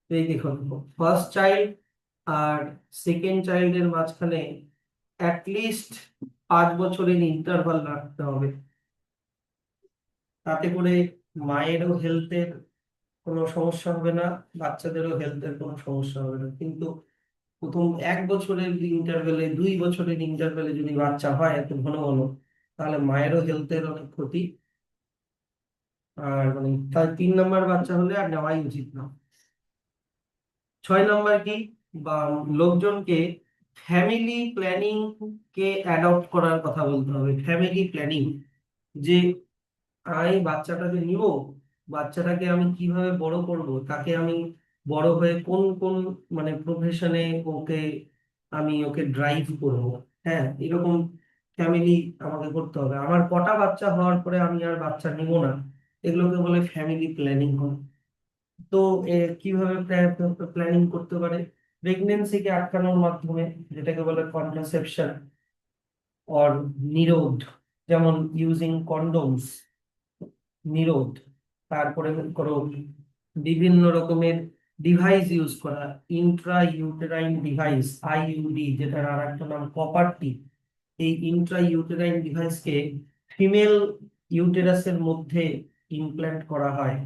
এই দেখুন, ফার্স্ট চাইল্ড আর সেকেন্ড চাইল্ডের মাঝখানে অ্যাটলিস্ট 5 বছরের ইন্টারভাল রাখতে হবে। তাতে করে মায়েরও হেলথের কোনো সমস্যা হবে না, বাচ্চাদেরও হেলথের কোনো সমস্যা হবে না। কিন্তু প্রথম 1 বছরের ইন্টারভেলে, 2 বছরের ইন্টারভেলে যদি বাচ্চা হয় এত ঘন ঘন, তাহলে মায়েরও হেলথের অনেক ক্ষতি। আর মানে তাই 3 নম্বর বাচ্চা হলে আর নেওয়াই উচিত না। 6 নম্বর কি, বা লোকজনকে ফ্যামিলি প্ল্যানিং কে অ্যাডপ্ট করার কথা বলতে হবে। ফ্যামিলি প্ল্যানিং, যে আমি বাচ্চাটাকে নিব, বাচ্চাটাকে আমি কিভাবে বড় করব, তাকে আমি বড় হয়ে কোন কোন মানে প্রফেশনে ওকে, আমি ওকে ড্রাইভ করব। হ্যাঁ, এরকম ফ্যামিলি আমাকে করতে হবে। আমার কটা বাচ্চা হওয়ার পরে আমি আর বাচ্চা নিব না, এগুলোকে বলে ফ্যামিলি প্ল্যানিং হয়। তো কিভাবে প্ল্যানিং করতে পারে? প্রেগনেন্সিকে আটকানোর মাধ্যমে, যেটাকে বলে কন্ট্রাসেপশন অর নিরোধ, যেমন ইউজিং কন্ডোমস, নিরোধ। তারপরে মনে করো বিভিন্ন রকমের ডিভাইস ইউজ করা, ইন্ট্রা ইউটেরাইন ডিভাইস, আইইউডি, যেটার আর একটা নাম কপার টি। এই ইন্ট্রা ইউটেরাইন ডিভাইসকে ফিমেল ইউটেরাসের মধ্যে ইমপ্ল্যান্ট করা হয়।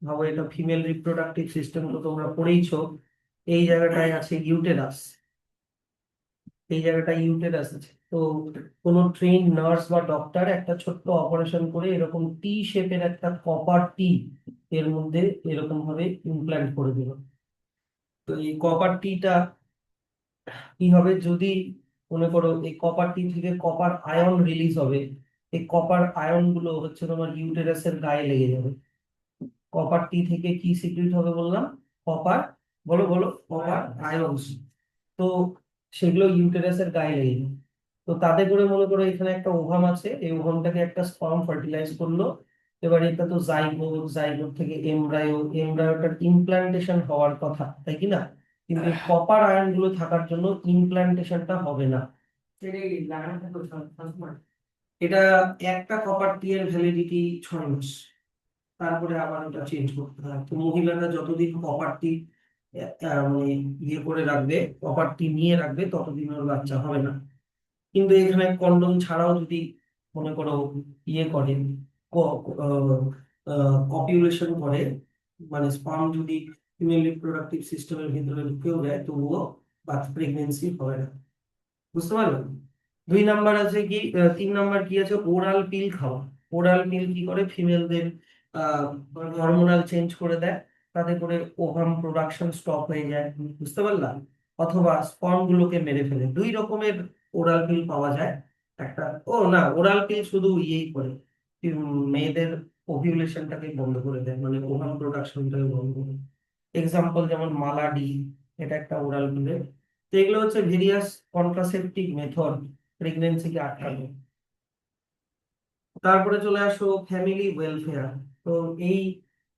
ভাবো, এটা ফিমেল রিপ্রোডাক্টিভ সিস্টেম তো তোমরা পড়েইছো। এই জায়গাটায় আছে ইউটেরাস, এই জায়গাটা ইউটেরাস আছে। তো কোনো ট্রেন নার্স বা ডক্টর একটা ছোট্ট অপারেশন করে এরকম টি শেপের একটা কপার টি এর মধ্যে এরকম ভাবে ইমপ্ল্যান্ট করে দিল। তো এই কপার টিটা কি হবে, যদি মনে করো এই কপার টি থেকে কপার আয়ন রিলিজ হবে, এই কপার আয়ন গুলো হচ্ছে তোমার ইউটেরাসের গায়ে লেগে যাবে। কপার টি থেকে কি সিক্রিট হবে বললাম? কপার, বলো বলো, কপার আয়ন। তো সেগুলো ইউটেরাসের গায়ে লেগে যাবে। তো তাতে করে মনে করো এখানে একটা ওভাম আছে, এই ওভামটাকে একটা স্পার্ম ফার্টিলাইজ করলো। এবার এটা তো জাইগোট, জাইগোট থেকে এমব্রায়ো, এমব্রায়োটার ইমপ্লান্টেশন হওয়ার কথা, তাই কি না? কিন্তু কপার আয়ন গুলো থাকার জন্য ইমপ্লান্টেশনটা হবে না। এটা একটা কপার টি এর ভ্যালিডিটি 6 মাস, তারপরে আবার ওটা চেঞ্জ করতে হয়। তো মহিলারা যতদিন কপারটি মানে ইয়ে করে রাখবে, কপারটি নিয়ে রাখবে, ততদিন ওর বাচ্চা হবে না। কিন্তু এখানে কন্ডম ছাড়াও যদি মনে করো ইয়ে করে, কপিউলেশন করে, মানে স্পার্ম যদি ফিমেল রিপ্রোডাক্টিভ সিস্টেমের ভিতরে ঢুকেও যায়, তবুও প্রেগনেন্সি হবে না। বুঝতে পারলেন? 2 নাম্বার আছে কি, 3 নাম্বার কি আছে, ওরাল পিল খাওয়া। ওরাল পিল কি করে, ফিমেলদের হরমোনাল চেঞ্জ করে দেয়, তাতে করে ওভাম প্রোডাকশন স্টপ হয়ে যায়। বুঝতে পারলাম? অথবা স্পর্ম গুলোকে মেরে ফেলে। 2 রকমের ওরাল পিল পাওয়া যায়। একটা, ও না, ওরাল পিল শুধু ইয়েই করে, মেয়েদের ওভিউলেশনটাকে বন্ধ করে দেয়, মানে ওভাম প্রোডাকশনটাকে বন্ধ করে। এক্সাম্পল যেমন মালাডি, এটা একটা ওরাল পিলের। তো এগুলো হচ্ছে ভেরিয়াস কন্ট্রাসেপটিভ মেথড প্রেগনেন্সিকে আটকানো। তারপরে চলে আসো ফ্যামিলি ওয়েলফেয়ার। তো এই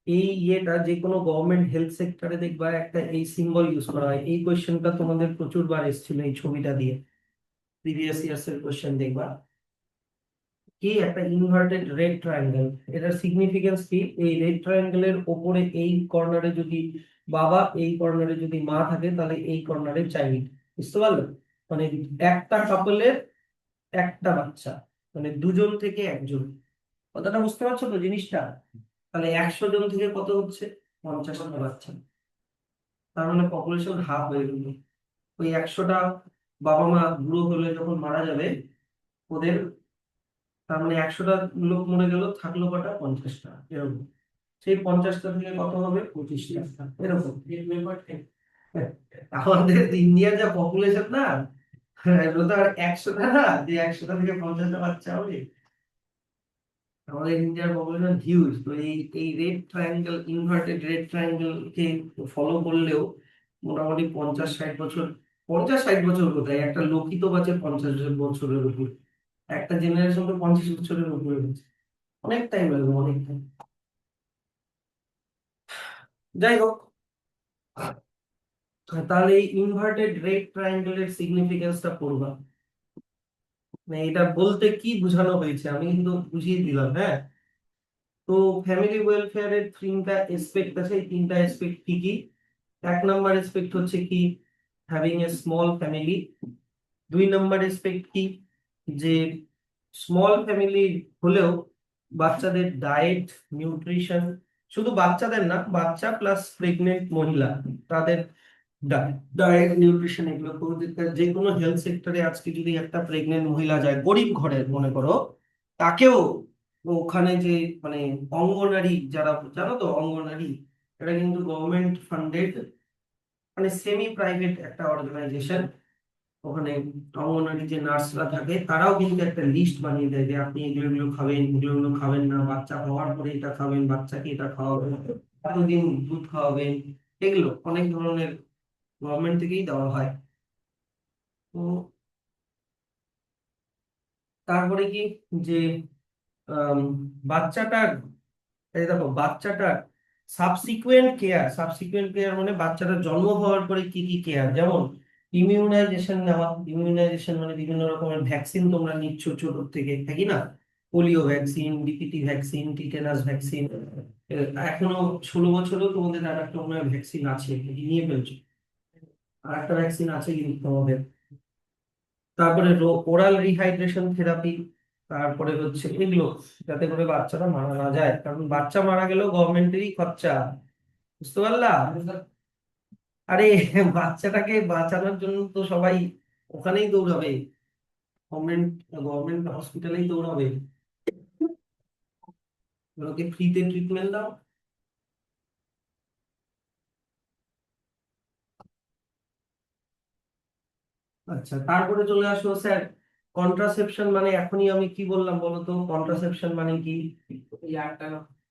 এই ইয়েটা যে কোনো গভর্নমেন্ট হেলথ সেক্টরে দেখবা একটা এই সিম্বল ইউজ করা হয়। এই কোয়েশ্চেনটা তোমাদের প্রচুর বার এসেছিল এই ছবিটা দিয়ে, প্রিভিয়াস ইয়ার্স এর কোয়েশ্চেন দেখবা। কি একটা ইনভার্টেড রেড ট্রায়াঙ্গেল, এটার সিগনিফিকেন্স কি, এই রেড ট্রায়াঙ্গেলের ওপরে এই কর্নারে যদি বাবা, এই কর্নারে যদি মা থাকে, তাহলে এই কর্নারে চাইল্ড। বুঝতে পারলো? মানে একটা কাপলের একটা বাচ্চা, মানে 2 জন থেকে 1 জন। কথাটা বুঝতে পারছো তো জিনিসটা? তাহলে 100 জন থেকে কত হচ্ছে, 50টা বাচ্চা। তার মানে পপুলেশন হাফ হয়ে গেল। ওই 100টা বাবা মা বুড়ো হলে যখন মারা যাবে, ওদের, তার মানে 100টা লোক মরে গেল, থাকলো কটা, 50টা, এরকম। সেই 50টা থেকে কত হবে, 25টা, এরকম। আমাদের ইন্ডিয়ার যা পপুলেশন না, এগুলো তো আর 100টা না যে 100টা থেকে 50টা বাচ্চা হবে। আমাদের ইন্ডিয়ার পপুলেশন হিউজ। তো এই এই red triangle, inverted red triangle কে ফলো করলেও মোটামুটি 50-60 বছর, 50-60 বছর কোথায়, একটা লোকই তো বাঁচে 50 বছরের উপর। একটা জেনারেশন তো 50 বছরের উপরে গেছে। অনেক টাইম লাগবে, অনেক টাইম। যাই হোক, তাহলে এই ইনভার্টেড রেড ট্রায়াঙ্গেলের সিগনিফিকেন্সটা পড়বা। মানে এটা বলতে কি বোঝানো হয়েছে আমি কিন্তু বুঝিয়ে দিলাম, হ্যাঁ। তো ফ্যামিলি ওয়েলফেয়ারের 3টা এসপেক্ট আছে। এই 3টা এসপেক্ট কি কি? 1 নাম্বার এসপেক্ট হচ্ছে কি, having a small family. 2 number aspect কি, যে স্মল ফ্যামিলি হলেও বাচ্চাদের ডায়েট, নিউট্রিশন, শুধু বাচ্চাদের না, বাচ্চা প্লাস প্রেগনেন্ট মহিলা, তাদের ডায়েট, নিউট্রিশন, এগুলো যে কোনো হেলথ সেক্টরে আজকে যদি একটা প্রেগনেন্ট মহিলা যায়, গরিব ঘরের মনে করো, তাকেও ওখানে যে মানে অঙ্গনারী যারা, জানো তো অঙ্গনারী, এটা কিন্তু গভর্নমেন্ট ফান্ডেড, মানে সেমি প্রাইভেট একটা অর্গানাইজেশন। ওখানে অঙ্গনারী যে নার্সরা থাকে, তারাও কিন্তু একটা লিস্ট বানিয়ে দেয় যে আপনি এগুলো এগুলো খাবেন, এগুলো এগুলো খাবেন না, বাচ্চা হওয়ার পরে এটা খাবেন, বাচ্চাকে এটা খাওয়াবেন, এতদিন দুধ খাওয়াবেন। এগুলো অনেক ধরনের গভর্নমেন্ট থেকেই দেওয়া হয়। তো তারপরে কি, যে আম, বাচ্চাটার, এই দেখো বাচ্চাটার সাবসিকুয়েন্ট কেয়ার মানে বাচ্চাটার জন্ম হওয়ার পরে কি কি কেয়ার, যেমন ইমিউনাইজেশন নেওয়া। ইমিউনাইজেশন মানে বিভিন্ন রকমের ভ্যাকসিন তোমরা নিচ্ছ ছোট থেকে, থাকি না? Polio vaccine, DPT vaccine, tetanus vaccine. এখনো 16 বছরেও তোমাদের আর একটা মনে হয় ভ্যাকসিন আছে, এটি নিয়ে ফেলছো। আর একটা ভ্যাকসিন আছে কিন্তু তোমাদের। তারপরে ওরাল রিহাইড্রেশন থেরাপি। তারপরে হচ্ছে এগুলো, যাতে করে বাচ্চাটা মারা না যায়, কারণ বাচ্চা মারা গেলেও গভর্নমেন্টেরই খরচা। বুঝতে পারলা? আরে বাচ্চাটাকে বাঁচানোর জন্য তো সবাই ওখানেই দৌড়াবে, গভর্নমেন্ট গভর্নমেন্ট হসপিটালেই দৌড়াবে। ওকে ফ্রিতে ট্রিটমেন্ট দাও। আচ্ছা, তারপরে চলে আসো স্যার, কন্ট্রাসেপশন মানে এখনই আমি কি বললাম বলো তো, কন্ট্রাসেপশন মানে কি?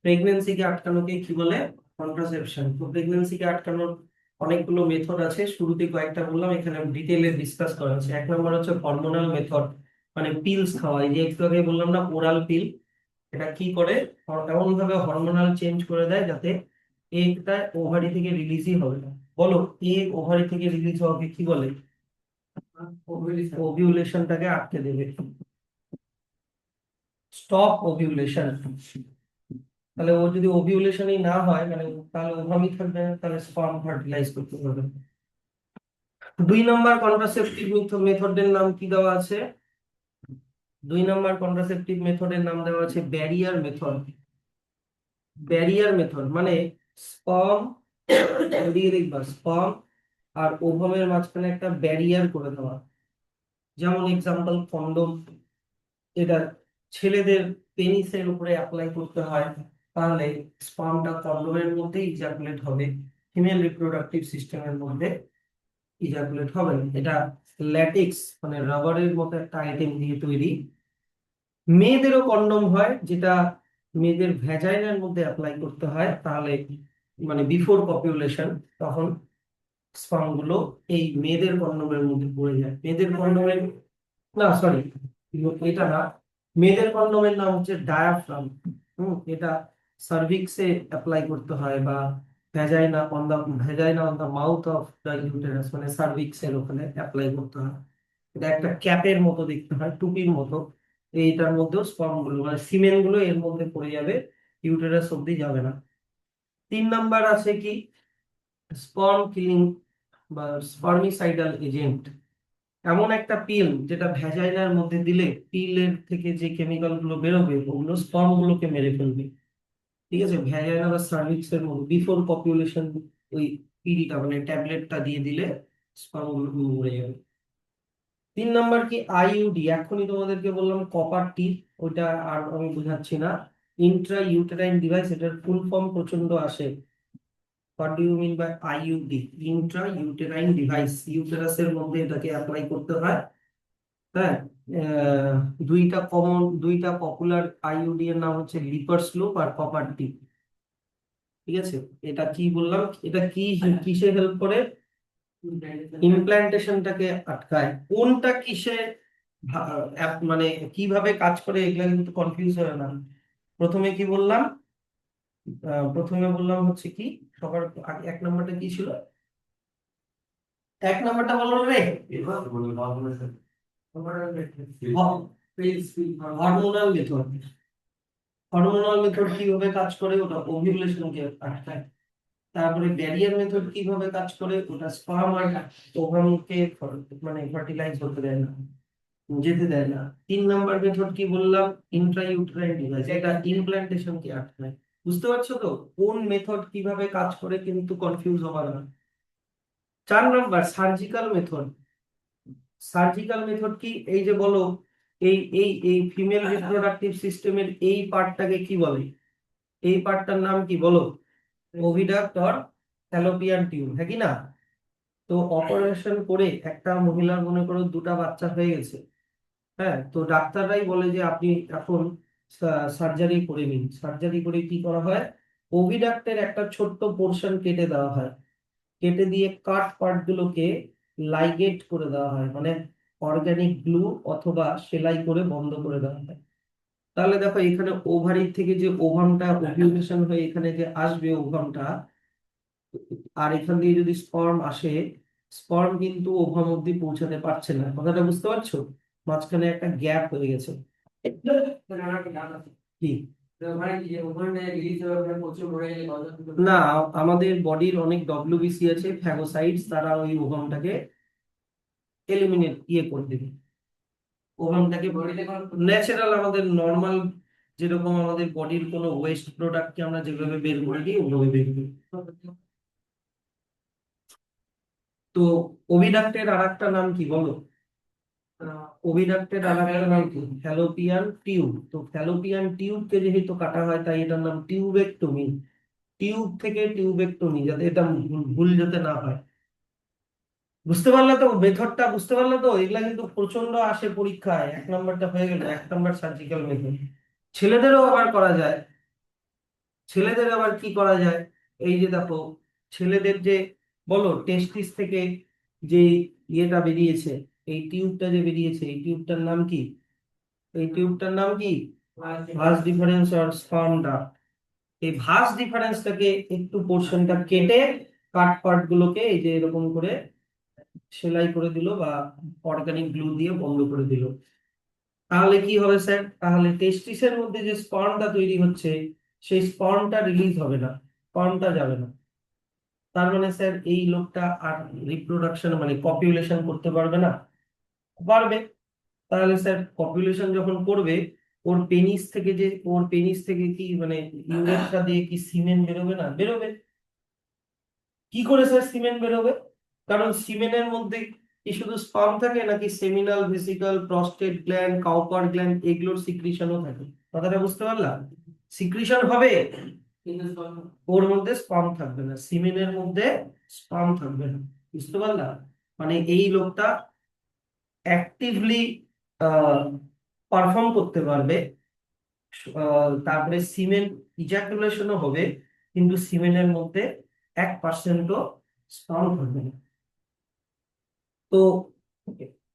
প্রেগনেন্সিকে আটকানোকে কি বলে? কন্ট্রাসেপশন। তো প্রেগনেন্সিকে আটকানোর অনেকগুলো মেথড আছে, শুরুতে কয়েকটা বললাম, এখানে ডিটেইলে ডিসকাস করা হচ্ছে। 1 নম্বর হচ্ছে হরমোনাল মেথড। মানে পিলস খাওয়ায়, যে একটু আগে বললাম না ওরাল পিল, এটা কি করে এমন ভাবে হরমোনাল চেঞ্জ করে দেয় যাতে এগটা ওভারি থেকে রিলিজই হবে না। বলো, এগ ওভারি থেকে রিলিজ হওয়াকে কি বলে? ওভিউলেশনটাকে আটকে দেবে, স্টপ ওভিউলেশন। তাহলে ও যদি ওভিউলেশনই না হয়, মানে তাহলে ওভাবেই থাকবে না, তাহলে স্পার্ম ফার্টিলাইজ করতে পারবে না। 2 নম্বর কন্ট্রাসেপটিভ মেথডের নাম কি দেওয়া আছে? 2 নম্বর কন্ট্রাসেপটিভ মেথডের নাম দেওয়া আছে ব্যারিয়ার মেথড। ব্যারিয়ার মেথড মানে স্পার্ম দিয়ে দেখবা, স্পার্ম আর ওভামের মাঝখানে একটা ব্যারিয়ার করে দেওয়া। যেমন এক্সাম্পল কন্ডোম, এটা ছেলেদের পেনিসের উপরে অ্যাপ্লাই করতে হয়, তাহলে স্পার্মটা কন্ডোমের মধ্যে ইজাকুলেট হবে, ফিমেল রিপ্রোডাক্টিভ সিস্টেমের মধ্যে ইজাকুলেট হবে না। এটা ল্যাটেক্স মানে রাবারের মতো একটা আইটেম দিয়ে তৈরি। মেয়েদেরও কন্ডোম হয়, যেটা মেয়েদের ভ্যাজাইনার মধ্যে অ্যাপ্লাই করতে হয়, তাহলে মানে বিফোর পপুলেশন, তখন স্পার্ম গুলো এই মেয়েদের কন্ডোমের মধ্যে পড়ে যায়। মেয়েদের কন্ডোমের, না সরি, এটা না, মেয়েদের কন্ডোমের নাম হচ্ছে ডায়াফ্রাম। এটা সার্ভিক্সে অ্যাপ্লাই করতে হয়, বা vagina on the mouth of the uterus, মানে সার্ভিক্সের ওখানে অ্যাপ্লাই করতে হয়। এটা একটা ক্যাপের মতো দেখতে হয়, টুপির মতো। এইটার মধ্যেও স্পার্ম গুলো মানে সিমেন গুলো এর মধ্যে পড়ে যাবে, ইউটেরাস অব্দি যাবে না। 3 নম্বর আছে কি, স্পার্ম কিলিং বা স্পার্মিসাইডাল এজেন্ট। এমন একটা পিল যেটা ভ্যাজাইনার মধ্যে দিলে পিলের থেকে যে কেমিক্যাল গুলো বেরোবে ওগুলো স্পার্ম গুলোকে মেরে ফেলবে। ঠিক আছে, ভ্যাজাইনা বা সার্ভিক্স এর মধ্যে বিফোর পপুলেশন ওই পিলটা মানে ট্যাবলেটটা দিয়ে দিলে স্পার্ম গুলো মরে যাবে। 3 নম্বর কি, আইইউডি। এখনই তোমাদেরকে বললাম কপার টি, ওইটা আর আমি বোঝাচ্ছি না। ইন্ট্রা ইউটেরাইন ডিভাইস, এটার ফুল ফর্ম প্রচন্ড আসে। What do you mean by IUD? Intra uterine device, ইউটেরাসের মধ্যে এটাকে অ্যাপ্লাই করতে হয়। হ্যাঁ, আহ, দুইটা পপুলার আইইউডি এর নাম হচ্ছে লিপার্স লুপ আর কপার টি। ঠিক আছে, এটা কি বললাম, এটা কি কিসে হেল্প করে? ইমপ্ল্যান্টেশনটাকে আটকায়। কোনটা কিসে মানে কিভাবে কাজ করে, এগুলা কিন্তু কনফিউজ হবে না। প্রথমে কি বললাম? প্রথমে বললাম হচ্ছে কি, সবার আগে 1 নম্বরটা কি ছিল? 1 নম্বরটা বলো রে। Hormonal method. হরমোনাল মেথড কিভাবে কাজ করে? ওটা ওভিউলেশনকে আটকায়। তারপরে ব্যারিয়ার মেথড কিভাবে কাজ করে? ওটা স্পার্ম আর ওভামকে মানে ফার্টিলাইজ হতে দেয় না, যেতে দেয় না। 3 নম্বর মেথড কি বললাম? ইন্ট্রাইউটেরাইন ডিভাইস, এটা ইমপ্ল্যান্টেশন কে আটকায়। বুঝতে পারছো তো কোন মেথড কিভাবে কাজ করে, কিন্তু কনফিউজ হবার না। 4 নম্বর সার্জিক্যাল মেথড। সার্জিক্যাল মেথড কি? এই যে বলো, এই ফিমেল রিপ্রোডাক্টিভ সিস্টেমের এই পার্টটাকে কি বলে? এই পার্টটার নাম কি বলো? ওভিডাক্ট অর ফ্যালোপিয়ান টিউব, হ্যাঁ কি না? তো অপারেশন করে একটা মহিলার মনে করো 2টা বাচ্চা হয়ে গেছে। হ্যাঁ, তো ডাক্তাররাই বলে যে আপনি এখন সার্জারি করে নিন। সার্জারি করে কি করা হয়? ওভিডাক্টের একটা ছোট্ট পোর্শন কেটে দেওয়া হয়, কেটে দিয়ে কাট পার্ট গুলোকে লাইগেট করে দেওয়া হয়, মানে অর্গানিক গ্লু অথবা সেলাই করে বন্ধ করে দেওয়া হয়। তাহলে দেখো, এখানে ওভারি থেকে যে ওভামটা ওভিউলেশন হয়ে এখানে যে আসবে ওভামটা, আর এখান দিয়ে যদি স্পার্ম আসে, স্পার্ম কিন্তু ওভাম অব্দি পৌঁছাতে পারছে না। কথাটা বুঝতে পারছো? মাঝখানে একটা গ্যাপ হয়ে গেছে। কি না, আমাদের বডির অনেক ডব্লিউবিসি আছে, ফ্যাগোসাইটস, তারা ওই ওভামটাকে এলিমিনেট করে দেবে। ওভামটাকে ন্যাচারাল, আমাদের নর্মাল যেরকম আমাদের বডির কোনো ওয়েস্ট প্রোডাক্টকে আমরা যেভাবে বের করে দিই ওভাবে বের করি। তো ওভিডাক্টের আর একটা নাম কি বলো? ওভিডাক্টের আর একটা নাম কি? Fallopian tube. তো ফ্যালোপিয়ান টিউবকে যেহেতু কাটা হয়, তাই এটার নাম টিউবেক্টমি। টিউব থেকে টিউবেক্টমি, যাতে এটা ভুল যাতে না হয়। বুঝতে পারলে তো মেথডটা? বুঝতে পারলে তো? এগুলা কিন্তু প্রচন্ড আসে পরীক্ষায়। 1 নম্বরটা হয়ে গেল, 1 নম্বর সার্জিক্যাল মেথড। ছেলেদেরও আবার করা যায়। ছেলেদের আবার কি করা যায়? এই যে দেখো, ছেলেদের যে বলো টেস্টিস থেকে যে ইয়েটা বেরিয়েছে, এই টিউবটা যে বেরিয়েছে, এই টিউবটার নাম কি? এই টিউবটার নাম কি? Vas deferens or sperm duct. এই ভাস ডিফারেন্সটাকে একটু পোর্শনটা কেটে কাট পার্ট গুলোকে এই যে এরকম করে সেলাই করে দিল বা অর্গানিক গ্লু দিয়ে বন্ধ করে দিল। তাহলে কি হবে স্যার? তাহলে টেস্টিসের মধ্যে যে স্পার্মটা তৈরি হচ্ছে সেই স্পার্মটা রিলিজ হবে না, স্পার্মটা যাবে না। তার মানে স্যার এই লোকটা আর রিপ্রোডাকশন মানে পপুলেশন করতে পারবে না? পারবে। তাহলে স্যার পপুলেশন যখন করবে, ওর পেনিস থেকে কি মানে ইউরেথ্রা দিয়ে কি সিমেন বেরোবে না? বেরোবে। কি করে স্যার সিমেন্ট বেরোবে? কারণ সিমেন্টের মধ্যে কি শুধু স্পার্ম থাকে নাকি seminal vesicle, prostate gland, Cowper gland এগুলোর সিক্রিশনও থাকে? কথাটা বুঝতে পারলাম? সিক্রিশন হবে কিন্তু ওর মধ্যে স্পার্ম থাকবে না, সিমেন্টের মধ্যে স্পার্ম থাকবে না। বুঝতে পারলাম? মানে এই লোকটা অ্যাক্টিভলি পারফর্ম করতে পারবে, তারপরে সিমেন্ট ইজাকুলেশনও হবে, কিন্তু সিমেন্টের মধ্যে 1%ও স্পার্ম থাকবে না। তো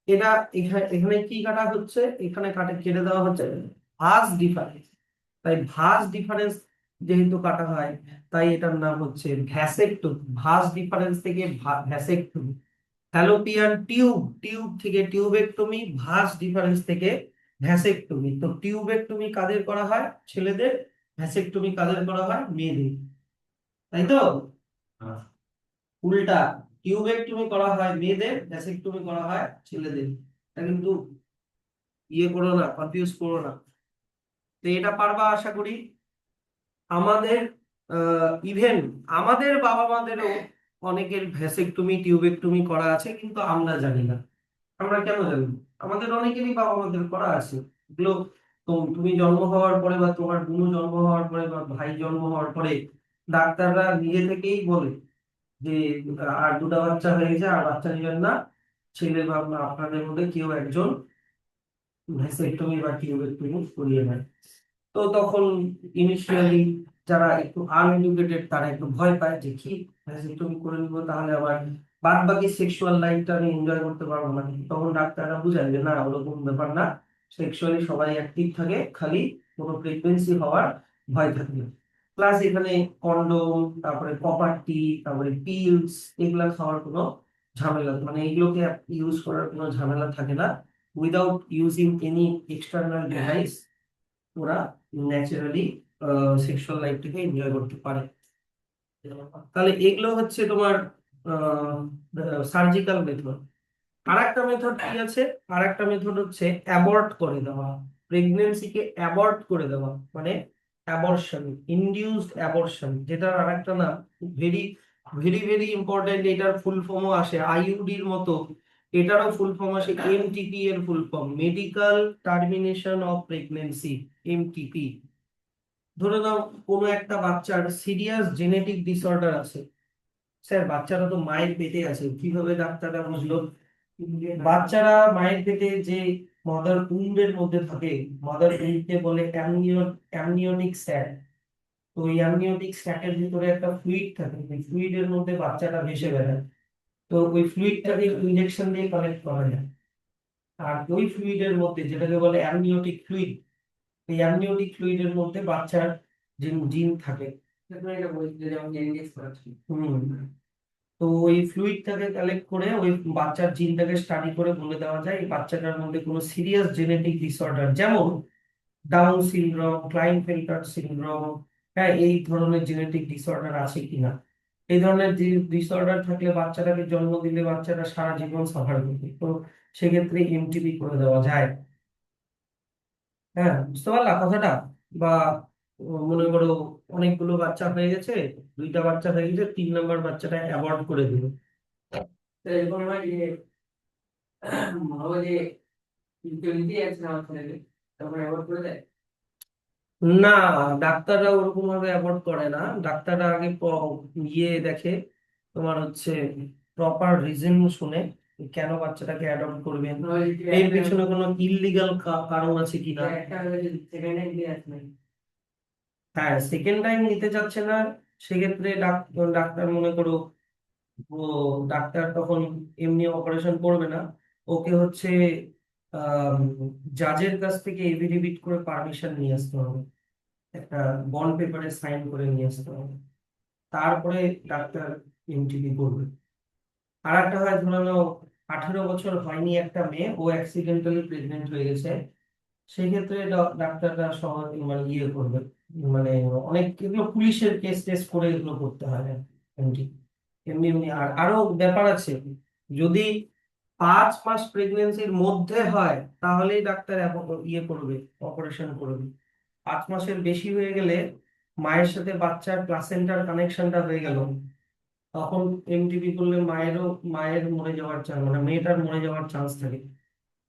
এটা এখানে এখানে কি কাটা হচ্ছে? এখানে কেটে দেওয়া হচ্ছে ভাঁজ ডিফারেন্স। তাই ভাঁজ ডিফারেন্স যেহেতু কাটা হয়, তাই এটার নাম হচ্ছে ভ্যাসেকটমি। ভাঁজ ডিফারেন্স থেকে ভ্যাসেকটমি। ফ্যালোপিয়ান টিউব, টিউব থেকে টিউবেক্টমি, ভাঁজ ডিফারেন্স থেকে ভ্যাসেকটমি। তো টিউবেক্টমি কাদের করা হয়? ছেলেদের। ভ্যাসেকটমি কাদের করা হয়? মেয়েদের। তাই তো? উল্টা, টিউবেক্টমি করা হয় মেয়েদের, ভ্যাসেকটমি করা হয় ছেলেদের। এটা কিন্তু ইয়ে করো না, কনফিউজ করো না। তো এটা পারবা আশা করি। আমাদের ইভেন আমাদের বাবা মাদেরও অনেকের ভ্যাসেকটমি টিউবেক্টমি করা আছে, কিন্তু আমরা জানি না। আমরা কেন জানি? আমাদের অনেকেরই বাবা মাদের করা আছে এগুলো। তো তুমি জন্ম হওয়ার পরে বা তোমার বোন জন্ম হওয়ার পরে বা ভাই জন্ম হওয়ার পরে ডাক্তাররা নিজে থেকেই বলে যে আর দুটো বাচ্চা হয়ে গেছে, আর বাচ্চা নেবেন না, ছেলে বা আপনাদের মধ্যে কেউ একজন ভ্যাসেক্টমি বা টিউবেক্টমি করিয়ে নেয়। তো তখন ইনিশিয়ালি যারা একটু আনএডুকেটেড তারা একটু ভয় পায় যে কি, ভ্যাসেক্টমি করে নিবো তাহলে আবার বাদ বাকি সেক্সুয়াল লাইফটা আমি এনজয় করতে পারবো না। তখন ডাক্তাররা বুঝায় যে না, ওরকম ব্যাপার না, সেক্সুয়ালি সবাই অ্যাক্টিভ থাকে, খালি কোনো প্রেগনেন্সি হওয়ার ভয় থাকে। প্লাস এখানে কন্ডোম, তারপরে প্রপার্টি, তারপরে পিলস, এগুলা খাওয়ার কোনো ঝামেলা মানে এগুলোকে ইউজ করার কোনো ঝামেলা থাকে না। Without using any external device ওরা ন্যাচারালি সেক্সুয়াল লাইফটাকে এনজয় করতে পারে। তাহলে এগুলো হচ্ছে তোমার সার্জিক্যাল মেথড। আর একটা মেথড কি আছে? আর একটা মেথড হচ্ছে অ্যাবর্ট করে দেওয়া, প্রেগনেন্সিকে অ্যাবর্ট করে দেওয়া, মানে অ্যাবর্শন, ইনডিউসড অ্যাবর্শন, যেটা আর একটা নাম ভেরি ভেরি ভেরি ইম্পর্টেন্ট। এটার ফুল ফর্মও আসে আইইউডির মতো, এটারও ফুল ফর্ম আসে এমটিপি। এর full form medical termination of pregnancy, MTP. ধরে নাও কোনো একটা বাচ্চার সিরিয়াস জেনেটিক ডিসঅর্ডার আছে। স্যার বাচ্চারা তো মায়ের পেটে আছে, কিভাবে ডাক্তাররা বুঝলো? বাচ্চারা মায়ের পেটে যে মাদার উম্বের মধ্যে থাকে, মাদার উম্বকে বলে অ্যামনিওটিক স্যাক। তো ওই অ্যামনিওটিক স্যাকের ভিতরে একটা ফ্লুইড থাকে, ওই ফ্লুইডের মধ্যে বাচ্চাটা ভেসে বেড়ায়। তো ওই ফ্লুইডটাকে ইনজেকশন দিয়ে কালেক্ট করা যায়। আর ওই ফ্লুইডের মধ্যে যেটাকে বলে অ্যামনিওটিক ফ্লুইড, এই অ্যামনিওটিক ফ্লুইডের মধ্যে বাচ্চার যে জিন থাকে, হুম, তো ওই ফ্লুইডটাকে কালেক্ট করে ওই বাচ্চার জিনটাকে স্টাডি করে বলে দেওয়া যায় এই বাচ্চাটার মধ্যে কোনো সিরিয়াস জেনেটিক ডিসঅর্ডার, যেমন ডাউন সিনড্রোম, ক্লাইনফেল্টার সিনড্রোম, হ্যাঁ, এই ধরনের জেনেটিক ডিসঅর্ডার আছে কিনা। এই ধরনের ডিসঅর্ডার থাকলে বাচ্চাটাকে জন্ম দিলে বাচ্চাটা সারা জীবন সাফার করবে। তো সেক্ষেত্রে এমটিপি করে দেওয়া যায়। হ্যাঁ, বুঝতে পারলা কথাটা? বা মনে করো অনেকগুলো বাচ্চা হয়ে গেছে, দুইটা বাচ্চা হয়ে গেছে, 3 নম্বর বাচ্চাটা অ্যাবর্ট করে দিল। তো এরকম হয় যে ভালো যে ইকুয়ালিটি আছে আমার ছেলে, তারপরে অ্যাবর্ট করে দেয়। না, ডাক্তাররা ওরকম ভাবে অ্যাবর্ট করে না। ডাক্তাররা আগে ইয়ে দেখে, তোমার হচ্ছে প্রপার রিজন শুনে কেন বাচ্চাটাকে অ্যাডপ্ট করবেন, এর পেছনে কোনো ইললিগাল কারণ আছে কিনা। হ্যাঁ, সেকেন্ড টাইম নিতে চাচ্ছে না, সেক্ষেত্রে ডাক্তার মনে করো, ও ডাক্তার তখন এমনি অপারেশন করবে না, ওকে হচ্ছে জাজের কাছ থেকে এফিডেভিট করে পারমিশন নিয়ে আসতে হবে, একটা বন্ড পেপারে সাইন করে নিয়ে আসতে হবে, তারপরে ডাক্তার এমটিপি করবে। আর একটা হয় ধরে নাও 18 বছর হয়নি একটা মেয়ে, ও অ্যাক্সিডেন্টালি প্রেগনেন্ট হয়ে গেছে, সেই ক্ষেত্রে ডাক্তাররা সহজ মানে ইয়ে করবে, মানে অনেক এগুলো পুলিশের কেস টেস করে এগুলো করতে হয় এমনি এমনি এমনি। আর আরো ব্যাপার আছে, যদি 5 মাস প্রেগনেন্সির মধ্যে হয় তাহলেই ডাক্তার ইয়ে করবে, অপারেশন করবে। 5 মাসের বেশি হয়ে গেলে মায়ের সাথে বাচ্চার প্লাসেন্টার কানেকশনটা হয়ে গেল, তখন এমটিপি করলে মায়ের মরে যাওয়ার চান্স, মানে মেয়েটার মরে যাওয়ার চান্স থাকে,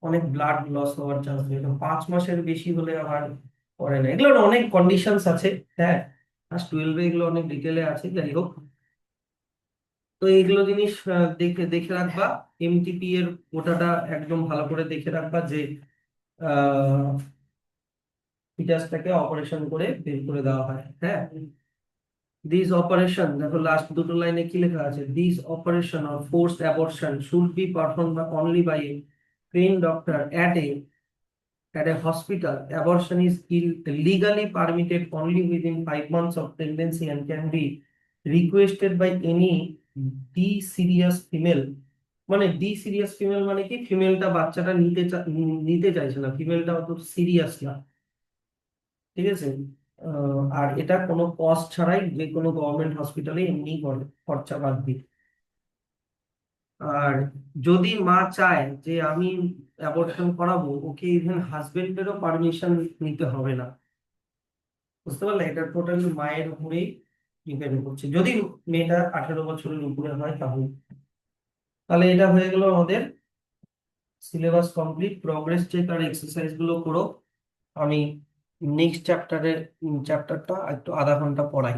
অনেক ব্লাড লস হওয়ার চান্স থাকে। তো 5 মাসের বেশি হলে আবার করে না, এগুলোর অনেক কন্ডিশনস আছে। হ্যাঁ, ক্লাস 12 এগুলো অনেক ডিটেলে আছে, যাই হোক। তো এইগুলো জিনিস দেখে দেখে রাখবা, এমটিপি এর ওটাটা একদম ভালো করে দেখে রাখবা যে ফিটাসটাকে অপারেশন করে বের করে দেওয়া হয়। হ্যাঁ, দিস অপারেশন, দেখো লাস্ট দুটো লাইনে কি লেখা আছে, this operation or forced abortion should be perform only by a trained doctor at a hospital. Abortion is legally permitted only within 5 months of pregnancy and can be requested by any D serious female. মানে D serious female মানে কি, ফিমেলটা বাচ্চাটা নিতে চাইছে না, ফিমেলটা অত সিরিয়াস না, ঠিক আছে। আর এটা কোনো কস্ট ছাড়াই যে কোনো গভর্নমেন্ট হসপিটালে এমনি করে, খরচা বাদ দিয়ে। আর যদি মা চায় যে আমি অ্যাবর্শন করাবো, ওকে ইভেন হাজবেন্ডেরও পারমিশন নিতে হবে না, বুঝতে পারলে, এটা টোটালি মায়ের উপরেই ডিপেন্ড করছে, যদি মেয়েটা 18 বছরের উপরে হয় তাহলে। তাহলে এটা হয়ে গেল আমাদের সিলেবাস কমপ্লিট, প্রগ্রেস চেক আর এক্সারসাইজ গুলো করো। আমি নেক্সট চ্যাপ্টারটা একটু আধা ঘন্টা পড়াই।